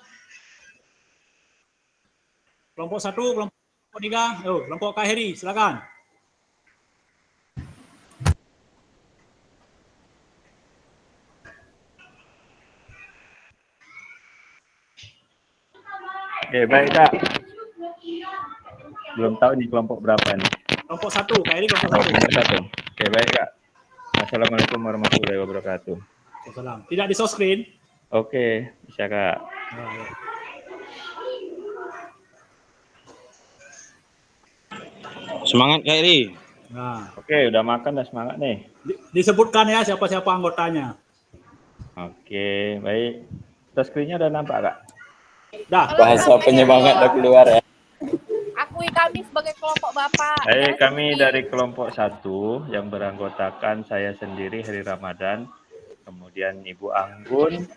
Kelompok 1, kelompok 3. Kelompok Kak Heri, silakan. Oke, baik Kak. Belum tahu nih kelompok berapa nih. Kelompok 1, Kak Heri kelompok 1. Nomor 1. Oke, baik Kak. Assalamualaikum warahmatullahi wabarakatuh. Salam. Tidak di soft screen. Oke, bisa Kak. Nah, ya. Semangat Kak Iri. Nah, Oke, udah makan dah semangat nih. disebutkan ya siapa-siapa anggotanya. Oke, baik. Touch screen-nya udah nampak Kak? Dah. Bahasa penyemangat udah keluar ya. Akui kami sebagai kelompok Bapak. Baik, kami dari kelompok 1 yang beranggotakan saya sendiri Heri Ramadan, kemudian Ibu Anggun,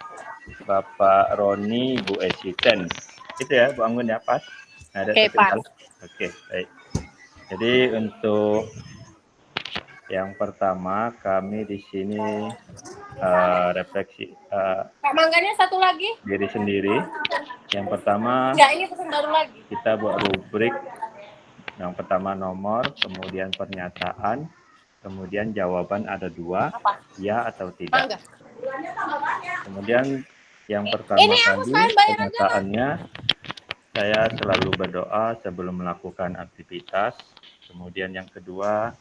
Bapak Roni, Ibu Esiten. Itu ya, Bu Anggun ya, pas? Ada Oke, terkenal? Oke, baik. Jadi untuk yang pertama kami di sini refleksi Kak Mangganya satu lagi? diri sendiri. Yang pertama Ya, ini pesan baru lagi. kita buat rubrik. Yang pertama nomor, kemudian pernyataan, kemudian jawaban ada 2, Apa? ya atau tidak. Mangga. Kemudian yang pertama Ini aku tadi sekalian bayar aja, pernyataannya, saya selalu berdoa sebelum melakukan aktivitas. Kemudian yang kedua,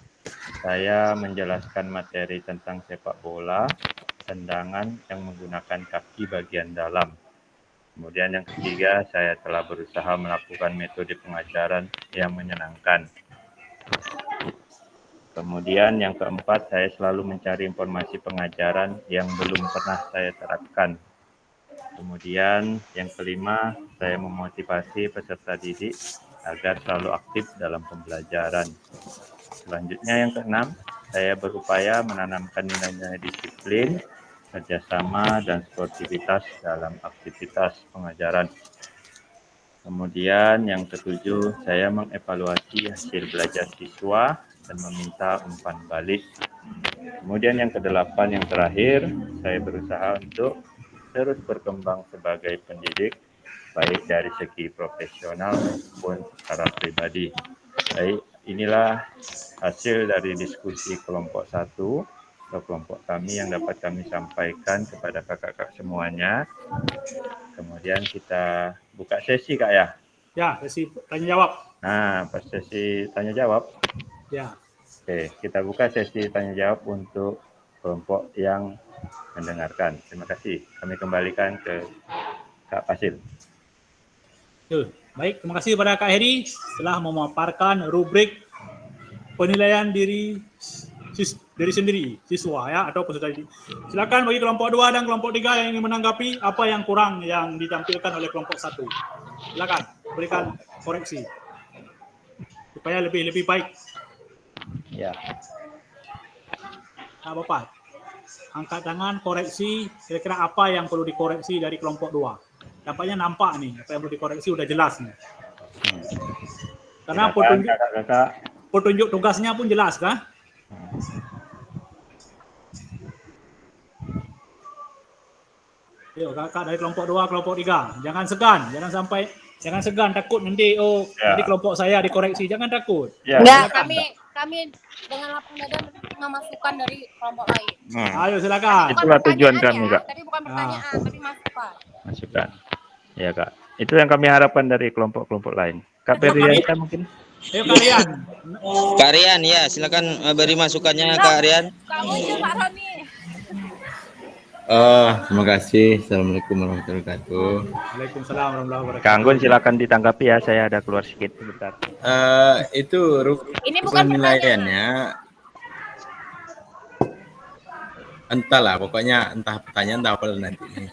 saya menjelaskan materi tentang sepak bola, tendangan yang menggunakan kaki bagian dalam. Kemudian yang ketiga, saya telah berusaha melakukan metode pengajaran yang menyenangkan. Kemudian yang keempat, saya selalu mencari informasi pengajaran yang belum pernah saya terapkan. Kemudian yang kelima, saya memotivasi peserta didik agar selalu aktif dalam pembelajaran. Selanjutnya yang keenam, saya berupaya menanamkan nilai-nilai disiplin, kerjasama, dan sportivitas dalam aktivitas pengajaran. Kemudian yang ketujuh, saya mengevaluasi hasil belajar siswa dan meminta umpan balik. Kemudian yang kedelapan, yang terakhir, saya berusaha untuk terus berkembang sebagai pendidik, baik dari segi profesional maupun secara pribadi. Baik, inilah hasil dari diskusi kelompok 1 atau kelompok kami yang dapat kami sampaikan kepada kakak-kakak semuanya. Kemudian kita buka sesi Kak ya. Ya, sesi tanya jawab. Nah, pas sesi tanya jawab. Ya. Oke, kita buka sesi tanya jawab untuk kelompok yang mendengarkan. Terima kasih. Kami kembalikan ke Kak Fasil. Baik, terima kasih kepada Kak Heri telah memaparkan rubrik penilaian diri sendiri siswa ya atau peserta didik. Silakan bagi kelompok 2 dan kelompok 3 yang ingin menanggapi apa yang kurang yang ditampilkan oleh kelompok 1. Silakan berikan koreksi supaya lebih baik. Ya. Nah, Bapak, angkat tangan koreksi kira-kira apa yang perlu dikoreksi dari kelompok 2. Tampaknya nampak nih apa yang perlu dikoreksi udah jelas nih. Karena Silakan, kakak-kakak. petunjuk tugasnya pun jelas kan? Yuk kakak dari kelompok 2, kelompok 3. Jangan segan, takut nanti nanti kelompok saya dikoreksi. Jangan takut. Ya, Enggak, silakan. kami dengan lapang dada menerima masukan dari kelompok lain. Ayo silakan. Itulah tujuan pertanyaan kami, ya, Kak. Tapi bukan pertanyaan, tapi masukan. Masukan. Ya Kak. Itu yang kami harapkan dari kelompok-kelompok lain. Kak Perianita mungkin. Ayo kalian. Kak Rian, ya silakan beri masukannya Kak Rian. Kamu aja Pak Roni. Terima kasih. Assalamualaikum warahmatullahi wabarakatuh. Waalaikumsalam warahmatullahi wabarakatuh. Kak Anggun silakan ditanggapi ya. Saya ada keluar sedikit sebentar. Itu Ini bukan penilaiannya entahlah, pokoknya entah pertanyaan entah apa nanti.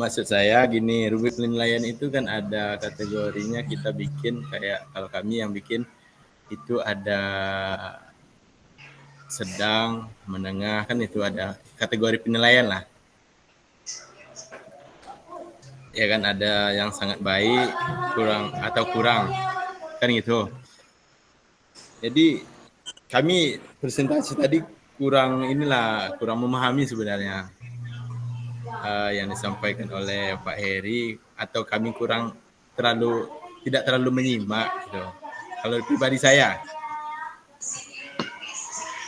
Maksud saya gini, rubrik penilaian itu kan ada kategorinya, kita bikin kayak kalau kami yang bikin itu ada sedang, menengah, kan itu ada kategori penilaian lah. Ya kan ada yang sangat baik, kurang kan gitu. Jadi kami presentasi tadi kurang memahami sebenarnya yang disampaikan oleh Pak Heri, atau kami tidak terlalu menyimak gitu. Kalau pribadi saya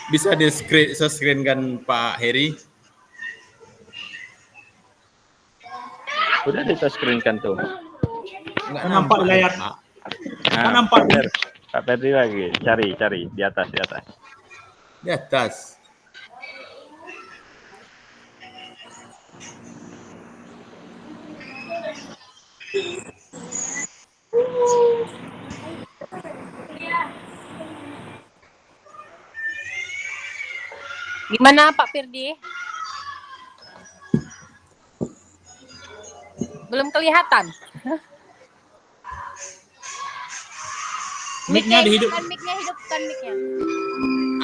bisa di-screenkan Pak Heri. Udah di-screenkan tuh. Nggak Nampak di layar. Pak. Kan nampak. Pak Ferdi lagi, cari di atas. Di atas. Gimana Pak Firdi? Belum kelihatan. Mic-nya hidupkan mic-nya.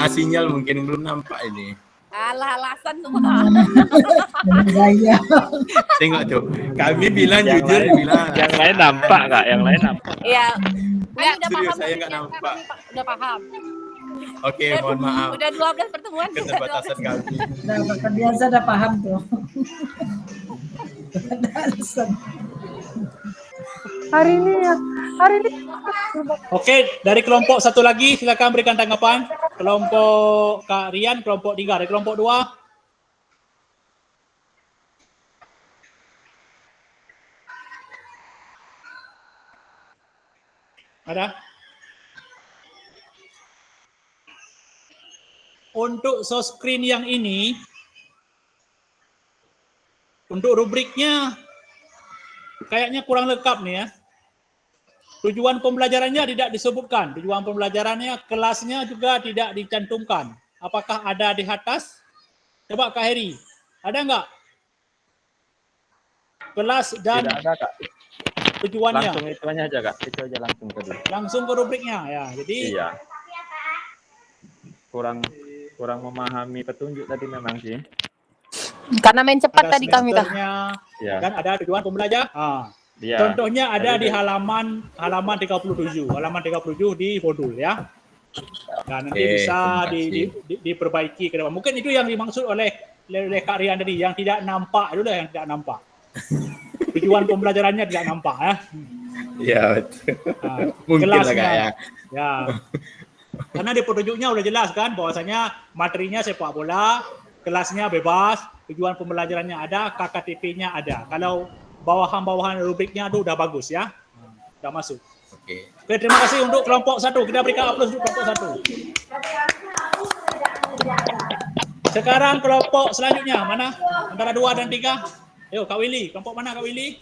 Sinyal mungkin belum nampak ini. Alah, alasan semua. Tengok tuh. Kami bilang Yang jujur, lain- bilang. Yang lain nampak Kak, yang lain nampak. Iya. Udah Serius, paham saya nggak maksudnya, nampak. Kak, udah paham. Oke, mohon maaf. Udah 12 pertemuan. Keterbatasan kami. Udah biasa udah paham tuh. Hari ini. Oke, dari kelompok satu lagi silakan berikan tanggapan. Kelompok Kak Rian, kelompok 3. Dari kelompok 2. Ada? Untuk source screen yang ini, untuk rubriknya kayaknya kurang lengkap nih ya. Tujuan pembelajarannya tidak disebutkan. Tujuan pembelajarannya, kelasnya juga tidak dicantumkan. Apakah ada di atas? Coba Kak Heri, ada nggak? Kelas dan Tidak ada Kak. tujuannya. Langsung itu aja Kak, itu aja langsung ke dulu. Langsung ke rubriknya ya. Jadi Iya. Kurang memahami petunjuk tadi memang sih. Karena main cepat ada tadi kami Kak. semesternya Iya. dan ada tujuan pembelajar. Iya. Contohnya ada Tadi di halaman 37. Halaman 37 di modul ya. Dan nanti Oke, bisa terima kasih. diperbaiki ke depan. Mungkin itu yang dimaksud oleh Kak Rian tadi, yang tidak nampak dulu yang tidak nampak. Tujuan pembelajarannya tidak nampak ya. Iya, betul. Nah, Mungkin lah kelasnya. Kak ya. Ya. Karena di petunjuknya udah jelas kan bahwasanya materinya sepak bola, kelasnya bebas, tujuan pembelajarannya ada, KKTP-nya ada. Kalau bawahan rubriknya itu udah bagus ya. Udah masuk. Oke. Oke, terima kasih untuk kelompok 1. Kita berikan aplaus untuk kelompok 1. Sekarang kelompok selanjutnya mana? Antara 2 dan 3. Ayo Kak Willy, kelompok mana Kak Willy?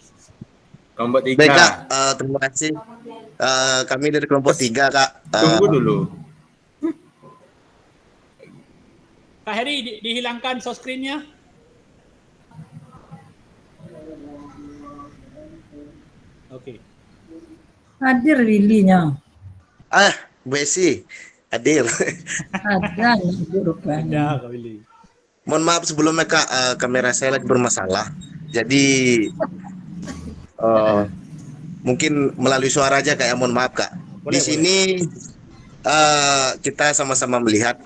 Kelompok 3. Baik Kak, terima kasih. Kami dari kelompok 3 Kak. Tunggu dulu. Kak Heri, dihilangkan source screen-nya. Oke. Hadir Willy-nya. Bu Esi, hadir. Ada rupanya. Ada Kak Willy. Mohon maaf sebelumnya Kak, kamera saya lagi bermasalah. Jadi mungkin melalui suara aja Kak, mohon maaf Kak. Di sini kita sama-sama melihat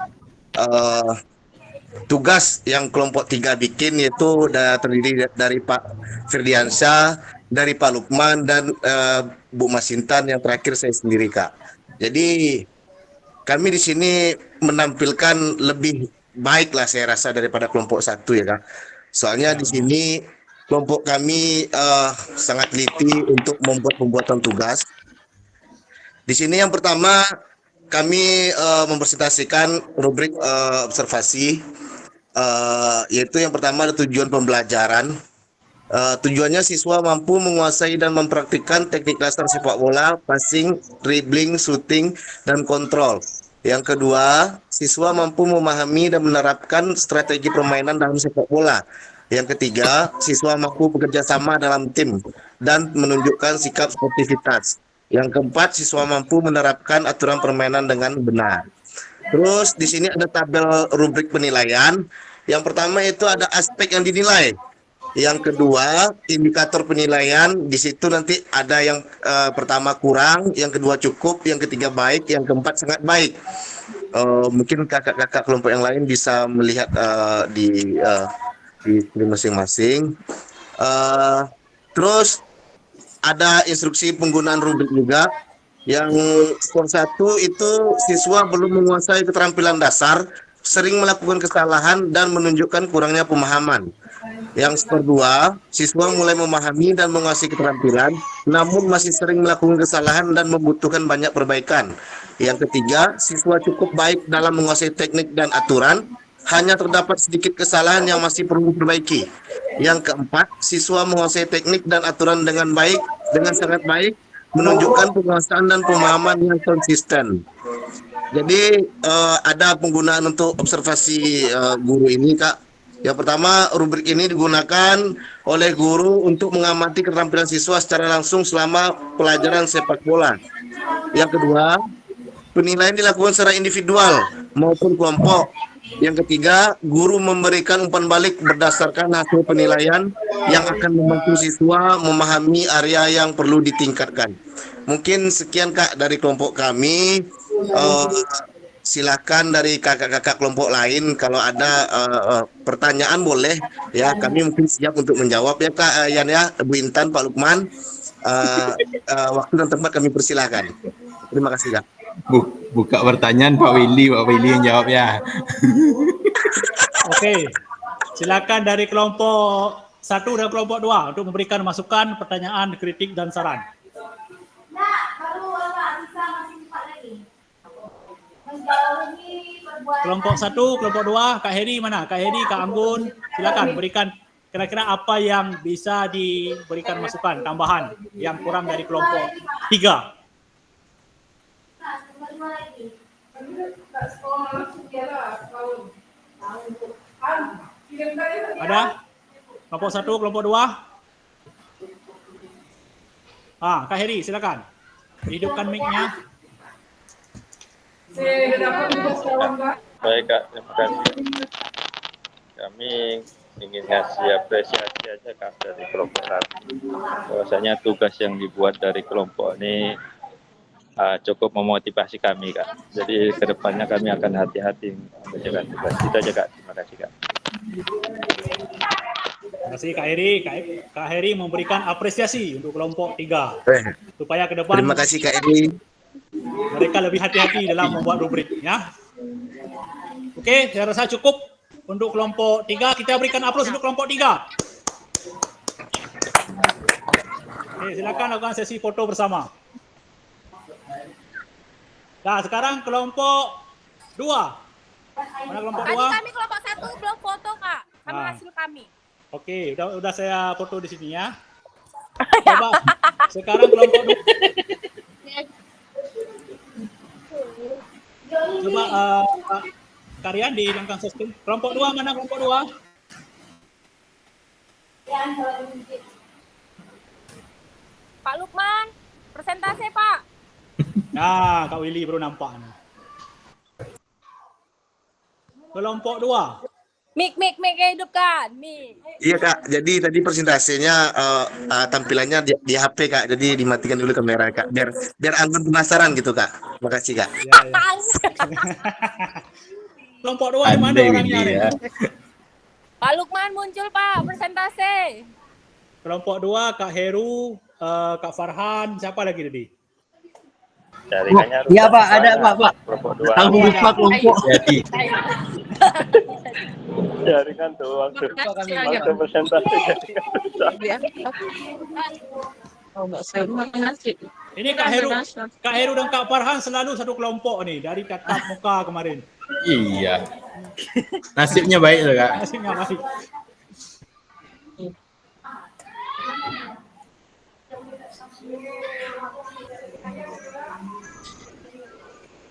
tugas yang kelompok 3 bikin, yaitu terdiri dari Pak Firdiansyah, dari Pak Lukman, dan Bu Masintan, yang terakhir saya sendiri Kak. Jadi kami di sini menampilkan lebih baik lah saya rasa daripada kelompok 1 ya Kak. Soalnya di sini kelompok kami sangat teliti untuk membuat pembuatan tugas. Di sini yang pertama kami mempresentasikan rubrik observasi, yaitu yang pertama ada tujuan pembelajaran. Tujuannya siswa mampu menguasai dan mempraktikkan teknik dasar sepak bola, passing, dribbling, shooting, dan kontrol. Yang kedua, siswa mampu memahami dan menerapkan strategi permainan dalam sepak bola. Yang ketiga, siswa mampu bekerja sama dalam tim dan menunjukkan sikap sportivitas. Yang keempat, siswa mampu menerapkan aturan permainan dengan benar. Terus di sini ada tabel rubrik penilaian. Yang pertama itu ada aspek yang dinilai. Yang kedua, indikator penilaian. Di situ nanti ada yang pertama kurang, yang kedua cukup, yang ketiga baik, yang keempat sangat baik. mungkin kakak-kakak kelompok yang lain bisa melihat di screen masing-masing. Terus ada instruksi penggunaan rubrik juga. Yang skor 1 itu siswa belum menguasai keterampilan dasar, sering melakukan kesalahan dan menunjukkan kurangnya pemahaman. Yang skor 2, siswa mulai memahami dan menguasai keterampilan, namun masih sering melakukan kesalahan dan membutuhkan banyak perbaikan. Yang ketiga, siswa cukup baik dalam menguasai teknik dan aturan, hanya terdapat sedikit kesalahan yang masih perlu diperbaiki. Yang keempat, siswa menguasai teknik dan aturan dengan sangat baik, menunjukkan penguasaan dan pemahaman yang konsisten. Jadi ada penggunaan untuk observasi guru ini, Kak. Yang pertama, rubrik ini digunakan oleh guru untuk mengamati keterampilan siswa secara langsung selama pelajaran sepak bola. Yang kedua, penilaian dilakukan secara individual maupun kelompok. Yang ketiga, guru memberikan umpan balik berdasarkan hasil penilaian yang akan membantu siswa memahami area yang perlu ditingkatkan. Mungkin sekian, Kak, dari kelompok kami. Silakan dari kakak-kakak kelompok lain kalau ada pertanyaan boleh ya, kami mungkin siap untuk menjawab ya, Kak Yan ya, Bu Intan, Pak Lukman. Waktu dan tempat kami persilakan. Terima kasih, Kak. Buka pertanyaan Pak Willy yang jawab ya. Oke, silakan dari kelompok 1 dan kelompok 2 untuk memberikan masukan, pertanyaan, kritik, dan saran. Kelompok 1, kelompok 2, Kak Heri mana? Kak Heri, Kak Anggun, silakan berikan kira-kira apa yang bisa diberikan masukan, tambahan yang kurang dari kelompok 3. Ada? Kelompok 1, kelompok 2? Kak Heri, silakan. Hidupkan mic-nya. Baik, Kak, terima kasih. Kami ingin ngasih apresiasi aja, Kak, dari kelompok 1. Bahwasanya tugas yang dibuat dari kelompok ini cukup memotivasi kami, Kak. Jadi kedepannya kami akan hati-hati menjalankan tugas. Itu aja, Kak. Terima kasih, Kak. Terima kasih, Kak Heri. Kak Heri memberikan apresiasi untuk kelompok 3 supaya ke depan. Terima kasih, Kak Heri. Mereka lebih hati-hati dalam membuat rubrik, ya. Oke, saya rasa cukup untuk kelompok 3. Kita berikan aplaus untuk kelompok 3. Oke, silakan lakukan sesi foto bersama. Nah, sekarang kelompok 2. Mana kelompok 2? Kami kelompok 1 belum foto, Kak. Kami hasil kami. Oke, udah saya foto di sini ya. Coba sekarang kelompok 2. Coba Karian dihilangkan sistem. Kelompok 2 mana kelompok 2? Pak Lukman, presentasi, Pak. Nah, Kak Willy baru nampak. Kelompok 2. Mik hidupkan. Mik. Iya, Kak, jadi tadi presentasinya tampilannya di HP, Kak, jadi dimatikan dulu kamera, Kak, biar Anggun penasaran gitu, Kak. Terima kasih, Kak. Ya. Kelompok 2 di mana orangnya? Ya. Pak Lukman muncul, Pak, presentasi. Kelompok 2, Kak Heru, Kak Farhan, siapa lagi tadi? Jaringannya Iya, Pak, ada, Pak. Kelompok 2. Aku lupa kelompok. Jadi Jaringan tuh waktu presentasi jaringan. Ini Kak Heru dan Kak Farhan selalu satu kelompok nih dari tatap muka kemarin. iya. Nasibnya baik loh, Kak. Nasibnya baik.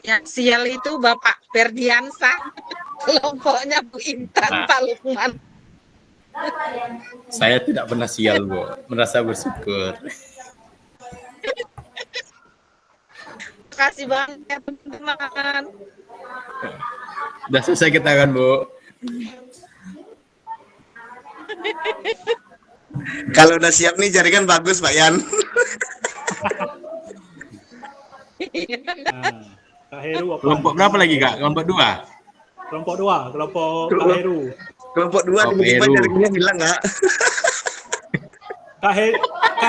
Yang sial itu Bapak Ferdiansa, kelompoknya Bu Intan, Pak Lukman. Saya tidak pernah sial, Bu. Merasa bersyukur. Terima kasih banget, teman-teman. Sudah selesai kita kan, Bu? Kalau udah siap nih jaringan bagus, Pak Yan. Kak Heru apa? Kelompok berapa lagi Kak? Kelompok 2? Kelompok 2, kelompok Kak Heru. Kelompok 2 Oh, tiba-tiba Heru. jaringnya hilang nggak? Kak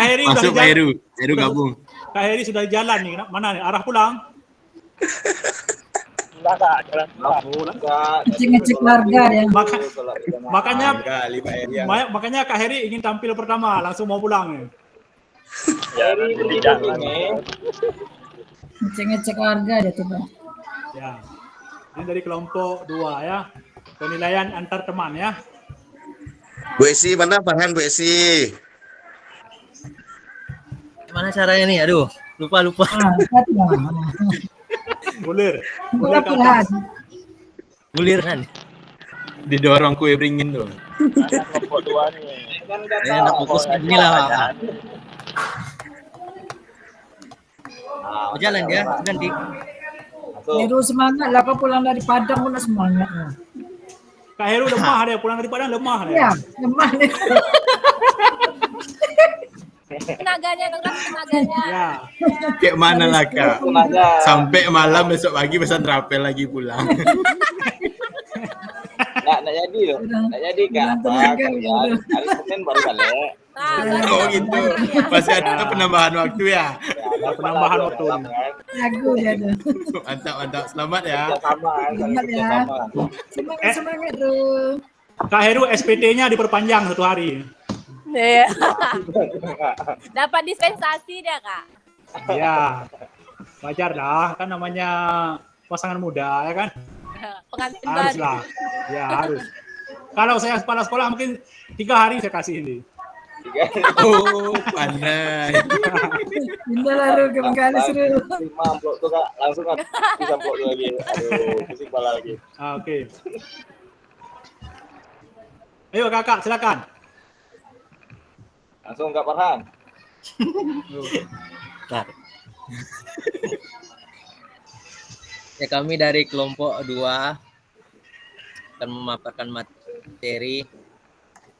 Heri udah Masuk di jalan. Heru. Heru gabung. Kak Heri sudah jalan nih. Mana nih? Arah pulang? Enggak, Kak. Jalan pulang. Ngecek warga ya. Makanya Kali Pak Heri. makanya Kak Heri ingin tampil pertama, langsung mau pulang nih. Ya, di jalan nih. Ngecek warga dia tuh Pak. Ya. Ini dari kelompok 2 ya. Penilaian antar teman ya. Bu Esi mana Farhan Bu Esi? Gimana caranya nih? Aduh, lupa. Angkat ya. Bulir. Bukan Farhan. Buliran. Didorong kue beringin tuh. Kelompok 2 nih. Saya nggak fokus ini lah, Pak. Oh, jalan dia, ganti. Heru semangat lah, kau pulang dari Padang pun semangat. Kak Heru lemah dia, pulang dari Padang lemah dia. Ya, lemah dia. Tenaganya, tenaganya. Ya. Kayak mana lah Kak? Sampai malam besok pagi pesan rapel lagi pulang. Nggak jadi loh. Nggak jadi Kak. Hari Senin baru balik. Oh gitu. Masih ada penambahan waktu ya? Ada penambahan waktu. Lagu dia tuh. Mantap. Selamat ya. Selamat ya. Semangat tuh. Kak Heru SPT-nya diperpanjang 1 hari. Iya. Dapat dispensasi dia, Kak. Iya. Wajar dah, kan namanya pasangan muda ya kan? Pengantin Harus baru. lah. Ya harus. Kalau saya kepala sekolah mungkin 3 hari saya kasih ini. Oh, pandai. Pindah lalu ke Bengkali seru. 5 amplop tuh Kak. Langsung kan bisa amplop tuh lagi. Aduh, pusing kepala lagi. Oke. Ayo kakak, silakan. Langsung Kak Farhan. Nah. Ya, kami dari kelompok 2 akan memaparkan materi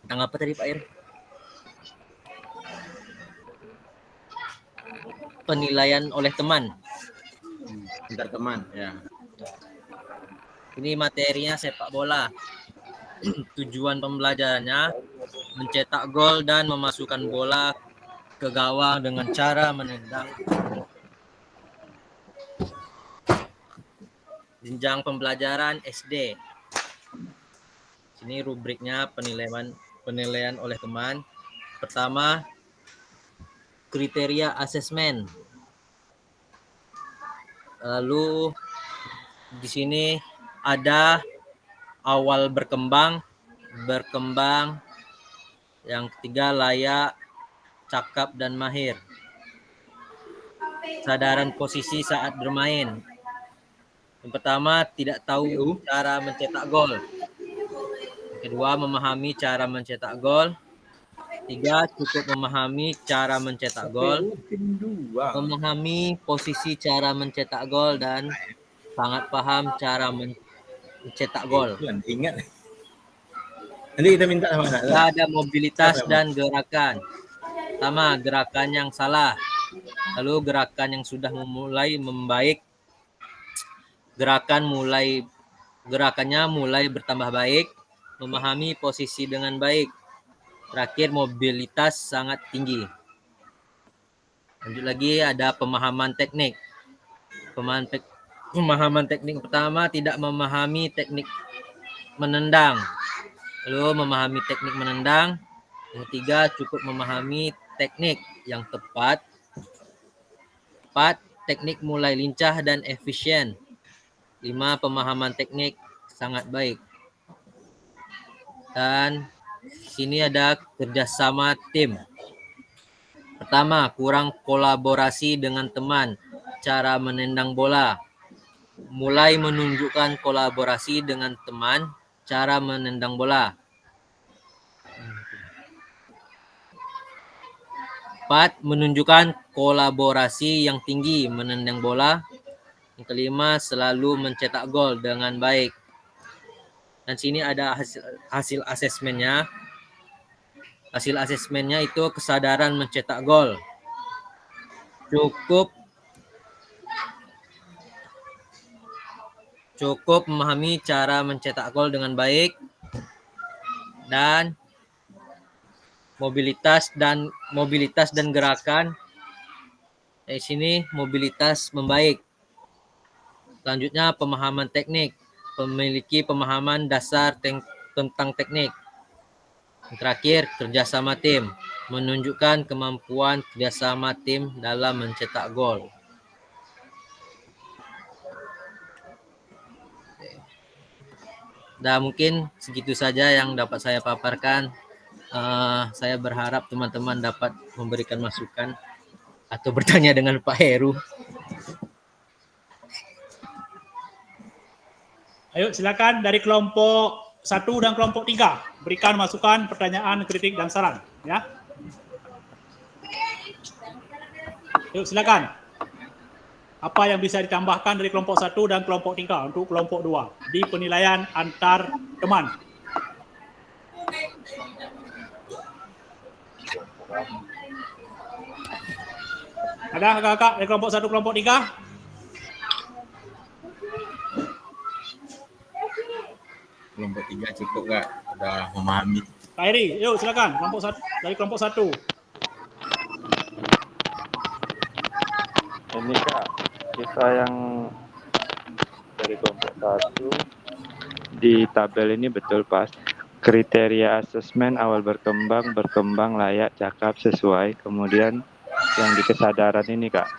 tentang apa tadi Pak Ir? Penilaian oleh teman. Antar teman ya. Ini materinya sepak bola. Tujuan pembelajarannya mencetak gol dan memasukkan bola ke gawang dengan cara menendang. Jenjang pembelajaran SD. Sini rubriknya penilaian oleh teman. Pertama, kriteria asesmen. Lalu di sini ada awal berkembang. Yang ketiga, layak, cakap dan mahir. Kesadaran posisi saat bermain. Yang pertama, tidak tahu cara mencetak gol. Yang kedua, memahami cara mencetak gol. 3, cukup memahami cara mencetak gol. Memahami posisi cara mencetak gol dan sangat paham cara mencetak gol. Ingat. Nanti kita minta sama anak. Ada mobilitas dan gerakan. Pertama, gerakan yang salah. Lalu gerakan yang sudah mulai membaik. Gerakannya mulai bertambah baik. Memahami posisi dengan baik. Terakhir, mobilitas sangat tinggi. Lanjut lagi, ada pemahaman teknik. Pemahaman teknik pertama, tidak memahami teknik menendang. Lalu memahami teknik menendang. Yang ketiga, cukup memahami teknik yang tepat. 4, teknik mulai lincah dan efisien. 5, pemahaman teknik sangat baik. Dan sini ada kerjasama tim. Pertama, kurang kolaborasi dengan teman. Cara menendang bola. Mulai menunjukkan kolaborasi dengan teman. Cara menendang bola. 4, menunjukkan kolaborasi yang tinggi menendang bola. Yang kelima, selalu mencetak gol dengan baik. Dan sini ada hasil asesmennya. Hasil asesmennya itu kesadaran mencetak gol. cukup memahami cara mencetak gol dengan baik, dan mobilitas dan gerakan. Di sini mobilitas membaik. Selanjutnya pemahaman teknik, memiliki pemahaman dasar tentang teknik. Yang terakhir, kerjasama tim, menunjukkan kemampuan kerjasama tim dalam mencetak gol. Dan mungkin segitu saja yang dapat saya paparkan. Saya berharap teman-teman dapat memberikan masukan atau bertanya dengan Pak Heru. Ayo silakan dari kelompok 1 dan kelompok 3 berikan masukan, pertanyaan, kritik dan saran, ya. Yuk silakan. Apa yang bisa ditambahkan dari kelompok 1 dan kelompok 3 untuk kelompok 2 di penilaian antar teman? Ada kakak dari kelompok 1, kelompok 3? Kelompok 3 cukup Kak, udah memahami. Kak Heri, yuk silakan dari kelompok 1. Ini Kak, kita yang dari kelompok 1 di tabel ini betul pas. Kriteria asesmen awal berkembang layak, cakap, sesuai. Kemudian yang di kesadaran ini Kak,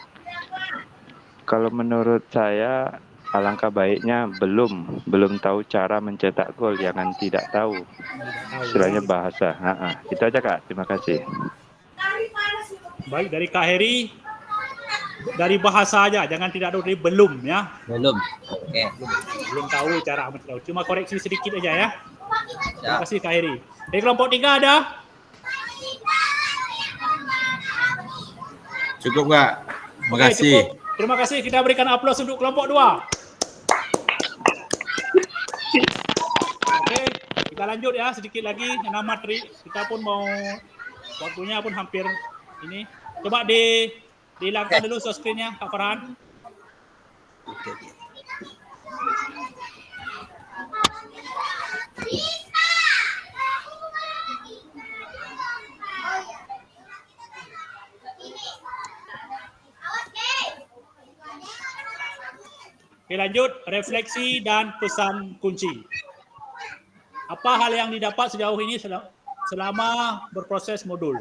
kalau menurut saya alangkah baiknya belum tahu cara mencetak gol, jangan tidak tahu. Istilahnya bahasa. Itu aja Kak, terima kasih. Baik, dari Kak Heri, dari bahasa aja, jangan tidak tahu, dari belum ya. Belum. Oke. Belum tahu cara mencetak gol. Cuma koreksi sedikit aja ya. Terima kasih Kak Heri. Dari kelompok 3 ada? Cukup Kak, terima kasih. Cukup. Terima kasih, kita berikan aplaus untuk kelompok 2. Oke, kita lanjut ya, sedikit lagi nama materi. Kita pun mau, waktunya pun hampir ini. Coba dihilangkan dulu screen-nya Kak Farhan. Oke, lanjut, refleksi dan pesan kunci. Apa hal yang didapat sejauh ini selama berproses modul?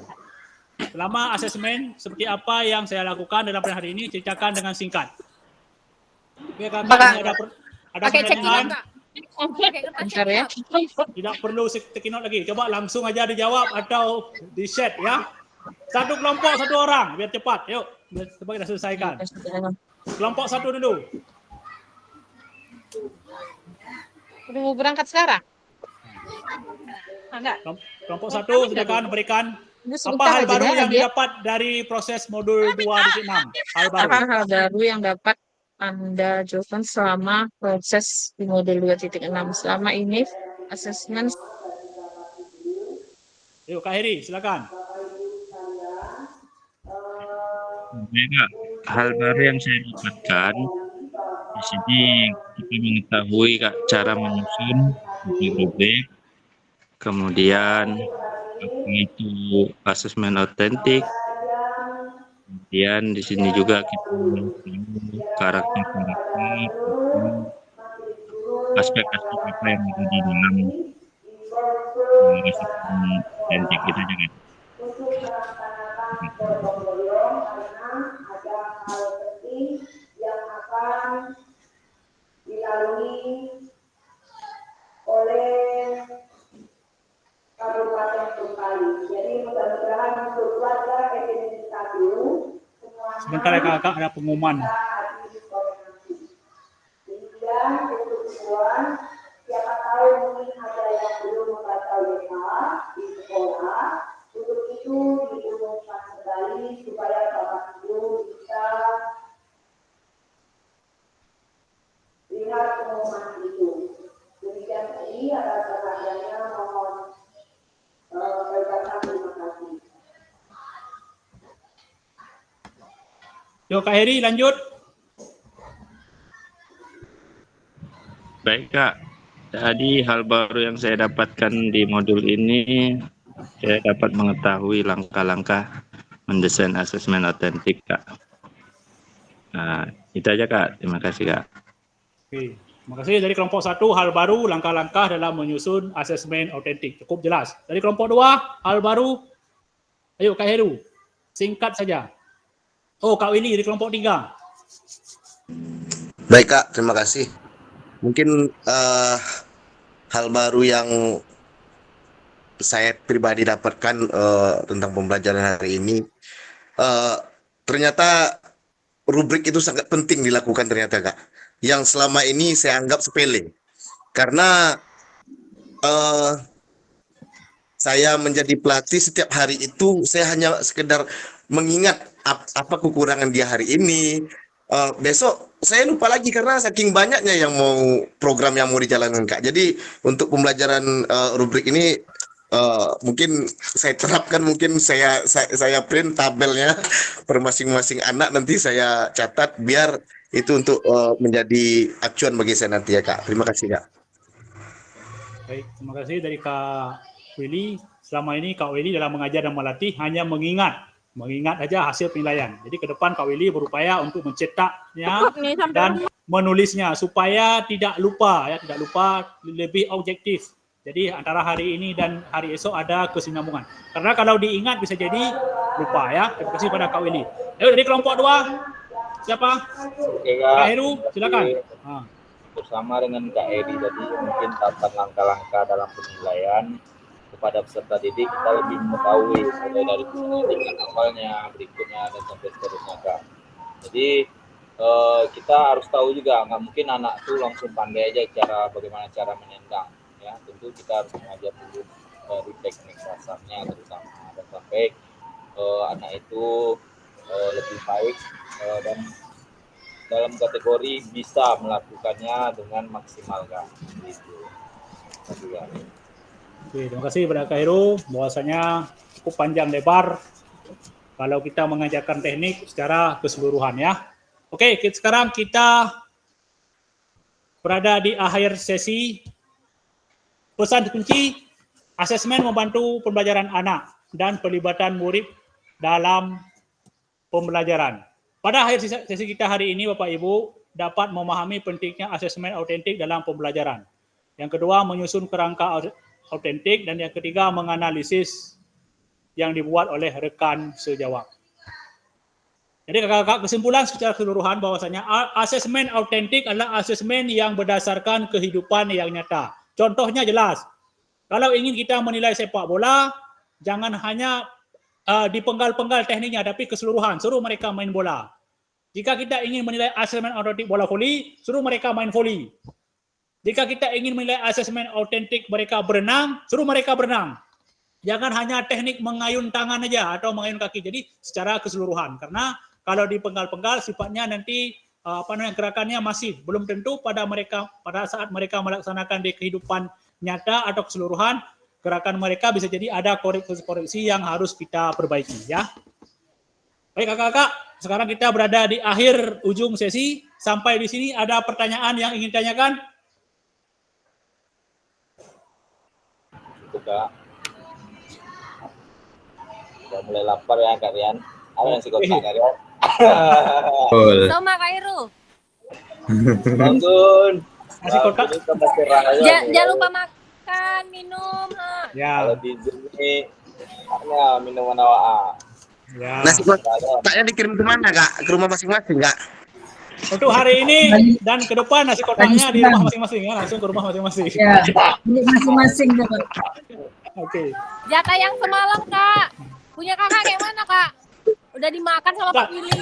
Selama asesmen, seperti apa yang saya lakukan dalam hari ini, ceritakan dengan singkat. Oke, kakak, ini ada pertanyaan? Bentar ya. Tidak perlu tekinot lagi. Coba langsung aja dijawab atau di-chat ya. Satu kelompok, satu orang, biar cepat. Yuk, coba kita selesaikan. Kelompok 1 dulu. Udah mau berangkat sekarang? Enggak. Kelompok 1, silakan berikan apa hal baru yang didapat dari proses modul 2.6? Hal baru yang dapat Anda jawaban selama proses di modul 2.6. Selama ini asesmen. Yuk Kak Heri, silakan. Hal baru yang saya dapatkan di sini, kita mengetahui Kak cara menyusun rubrik, kemudian itu asesmen otentik, kemudian di sini juga kita karakter aspek-aspek apa yang ada di dalam asesmen otentik kita juga. Dilalui oleh Kabupaten Bengkali. Jadi mudah-mudahan untuk pelajar SMK dulu sebentar ya kakak, ada pengumuman. Kemudian untuk kemudian siapa tahu mungkin ada yang belum membaca WK di sekolah. Untuk itu diumumkan kembali supaya Bapak Ibu bisa lihat pengumuman itu. Demikian tadi atas perhatiannya, mohon terima kasih. Yuk Kak Heri, lanjut. Baik Kak, jadi hal baru yang saya dapatkan di modul ini, saya dapat mengetahui langkah-langkah mendesain asesmen otentik Kak. Nah, itu aja Kak, terima kasih Kak. Oke, terima kasih. Dari kelompok 1, hal baru, langkah-langkah dalam menyusun asesmen otentik. Cukup jelas. Dari kelompok 2, hal baru, ayo Kak Heru, singkat saja. Oh, Kak Willy dari kelompok 3. Baik Kak, terima kasih. Mungkin hal baru yang saya pribadi dapatkan tentang pembelajaran hari ini, ternyata rubrik itu sangat penting dilakukan ternyata Kak. Yang selama ini saya anggap sepele. Karena saya menjadi pelatih setiap hari itu saya hanya sekedar mengingat apa kekurangan dia hari ini. Besok saya lupa lagi karena saking banyaknya yang mau program yang mau dijalankan Kak. Jadi untuk pembelajaran rubrik ini mungkin saya terapkan, mungkin saya print tabelnya per masing-masing anak, nanti saya catat biar itu untuk menjadi acuan bagi saya nanti ya Kak. Terima kasih Kak. Baik, terima kasih dari Kak Willy. Selama ini Kak Willy dalam mengajar dan melatih hanya mengingat aja hasil penilaian. Jadi ke depan Kak Willy berupaya untuk mencetaknya dan menulisnya supaya tidak lupa ya, tidak lupa, lebih objektif. Jadi antara hari ini dan hari esok ada kesinambungan. Karena kalau diingat bisa jadi lupa ya. Terima kasih pada Kak Willy. Ayo dari kelompok 2. Siapa? Oke, Kak. Kak Heru, silakan. Bersama dengan Kak Edi tadi mungkin tentang langkah-langkah dalam penilaian kepada peserta didik, kita lebih mengetahui mulai dari pendidikan awalnya, berikutnya dan sampai seterusnya Kak. Jadi kita harus tahu juga, nggak mungkin anak tuh langsung pandai aja bagaimana cara menendang. Ya, tentu kita harus mengajar dulu dari teknik dasarnya terutama dan sampai anak itu lebih baik dan dalam kategori bisa melakukannya dengan maksimal Kak. Gitu. Oke, terima kasih kepada Kak Heru. Bahwasanya cukup panjang lebar kalau kita mengajarkan teknik secara keseluruhan ya. Oke, sekarang kita berada di akhir sesi. Pesan kunci, asesmen membantu pembelajaran anak dan pelibatan murid dalam pembelajaran. Pada akhir sesi kita hari ini, Bapak Ibu dapat memahami pentingnya asesmen autentik dalam pembelajaran. Yang kedua, menyusun kerangka autentik, dan yang ketiga, menganalisis yang dibuat oleh rekan sejawat. Jadi kakak-kakak, kesimpulan secara keseluruhan bahwasanya asesmen autentik adalah asesmen yang berdasarkan kehidupan yang nyata. Contohnya jelas, kalau ingin kita menilai sepak bola, jangan hanya dipenggal-penggal tekniknya, tapi keseluruhan, suruh mereka main bola. Jika kita ingin menilai asesmen autentik bola voli, suruh mereka main voli. Jika kita ingin menilai asesmen autentik mereka berenang, suruh mereka berenang. Jangan hanya teknik mengayun tangan aja atau mengayun kaki. Jadi secara keseluruhan, karena kalau dipenggal-penggal sifatnya nanti gerakannya masif, belum tentu pada saat mereka melaksanakan di kehidupan nyata atau keseluruhan, gerakan mereka bisa jadi ada koreksi-koreksi yang harus kita perbaiki ya. Baik kakak-kakak, sekarang kita berada di akhir ujung sesi. Sampai di sini ada pertanyaan yang ingin ditanyakan? Kak, udah mulai lapar ya Kak Rian. Ada nasi kotak Kak Rian? Sama Kak Heru. Bangun. Nasi kotak. Jangan lupa makan, minum. Ya. Kalau di sini ada minuman awak. Ya. Nasi kotaknya dikirim ke mana Kak? Ke rumah masing-masing Kak? Untuk hari ini dan ke depan nasi kotaknya di rumah masing-masing ya, langsung ke rumah masing-masing. Ya, milik masing-masing Kak. Oke. Jatah yang semalam Kak. Punya kakak kayak mana Kak? Udah dimakan sama Pak Willy.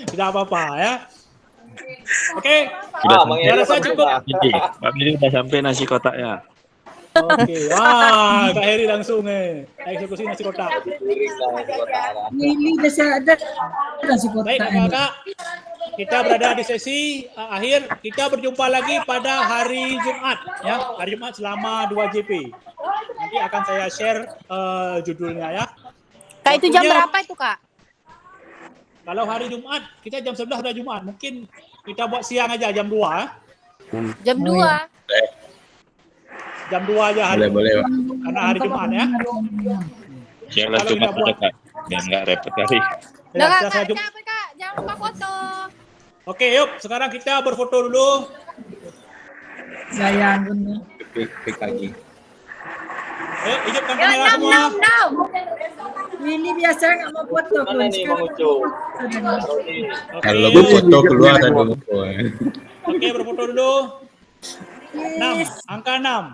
Tidak apa-apa ya. Oke. Sudah rasa cukup. Pak Billy sudah sampai nasi kotaknya. Oke. Wah, Kak Heri langsung eksekusi nasi kotak. Ini bisa ada nasi kotak. Baik kakak, kita berada di sesi akhir. Kita berjumpa lagi pada hari Jumat ya. Hari Jumat selama 2 JP. Nanti akan saya share judulnya ya. Kak, itu jam berapa itu Kak? Kalau hari Jumat, kita jam 11 sudah Jumat. Mungkin kita buat siang aja jam 2. Jam 2. Jam 2 aja hari. Boleh, Pak. Karena hari Jumat ya. Sianglah Kalau cuma kita buat- Kak. Biar nggak repot kali. Udah Ya, Kak, saya jum- capek Kak. Jangan lupa foto. Oke, yuk. Sekarang kita berfoto dulu. Sayang bener. PKG. Ayo, hidupkan Ya, kamera semua. now. Ini biasa nggak mau foto pun. Sekarang Kalau Oke, foto keluar dan foto. Oke, berfoto dulu. 6, angka 6.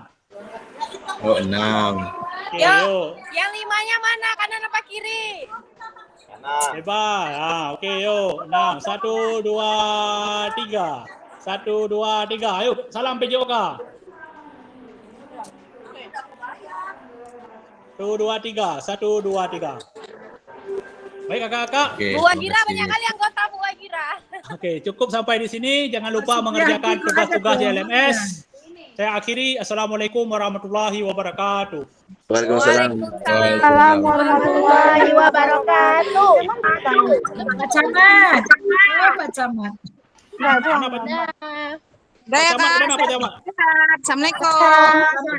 Oh, 6. Oke, Yuk. yuk. Yang 5-nya mana? Kanan apa kiri? Hebat. Oke, yuk. 6, 1, 2, 3. 1, 2, 3. Ayo, salam PJOK. 1, 2, 3. 1, 2, 3. Baik, kakak-kakak. Oke, Bu Agira terima kasih. banyak kali anggota Bu Agira. Oke, cukup sampai di sini. Jangan lupa mengerjakan tugas-tugas di LMS. Saya akhiri. Assalamualaikum warahmatullahi wabarakatuh. Waalaikumsalam. warahmatullahi wabarakatuh. Pak Camat. Oh, Pak Camat. Mana Pak Camat? Pak Camat, mana Pak Camat? Assalamualaikum.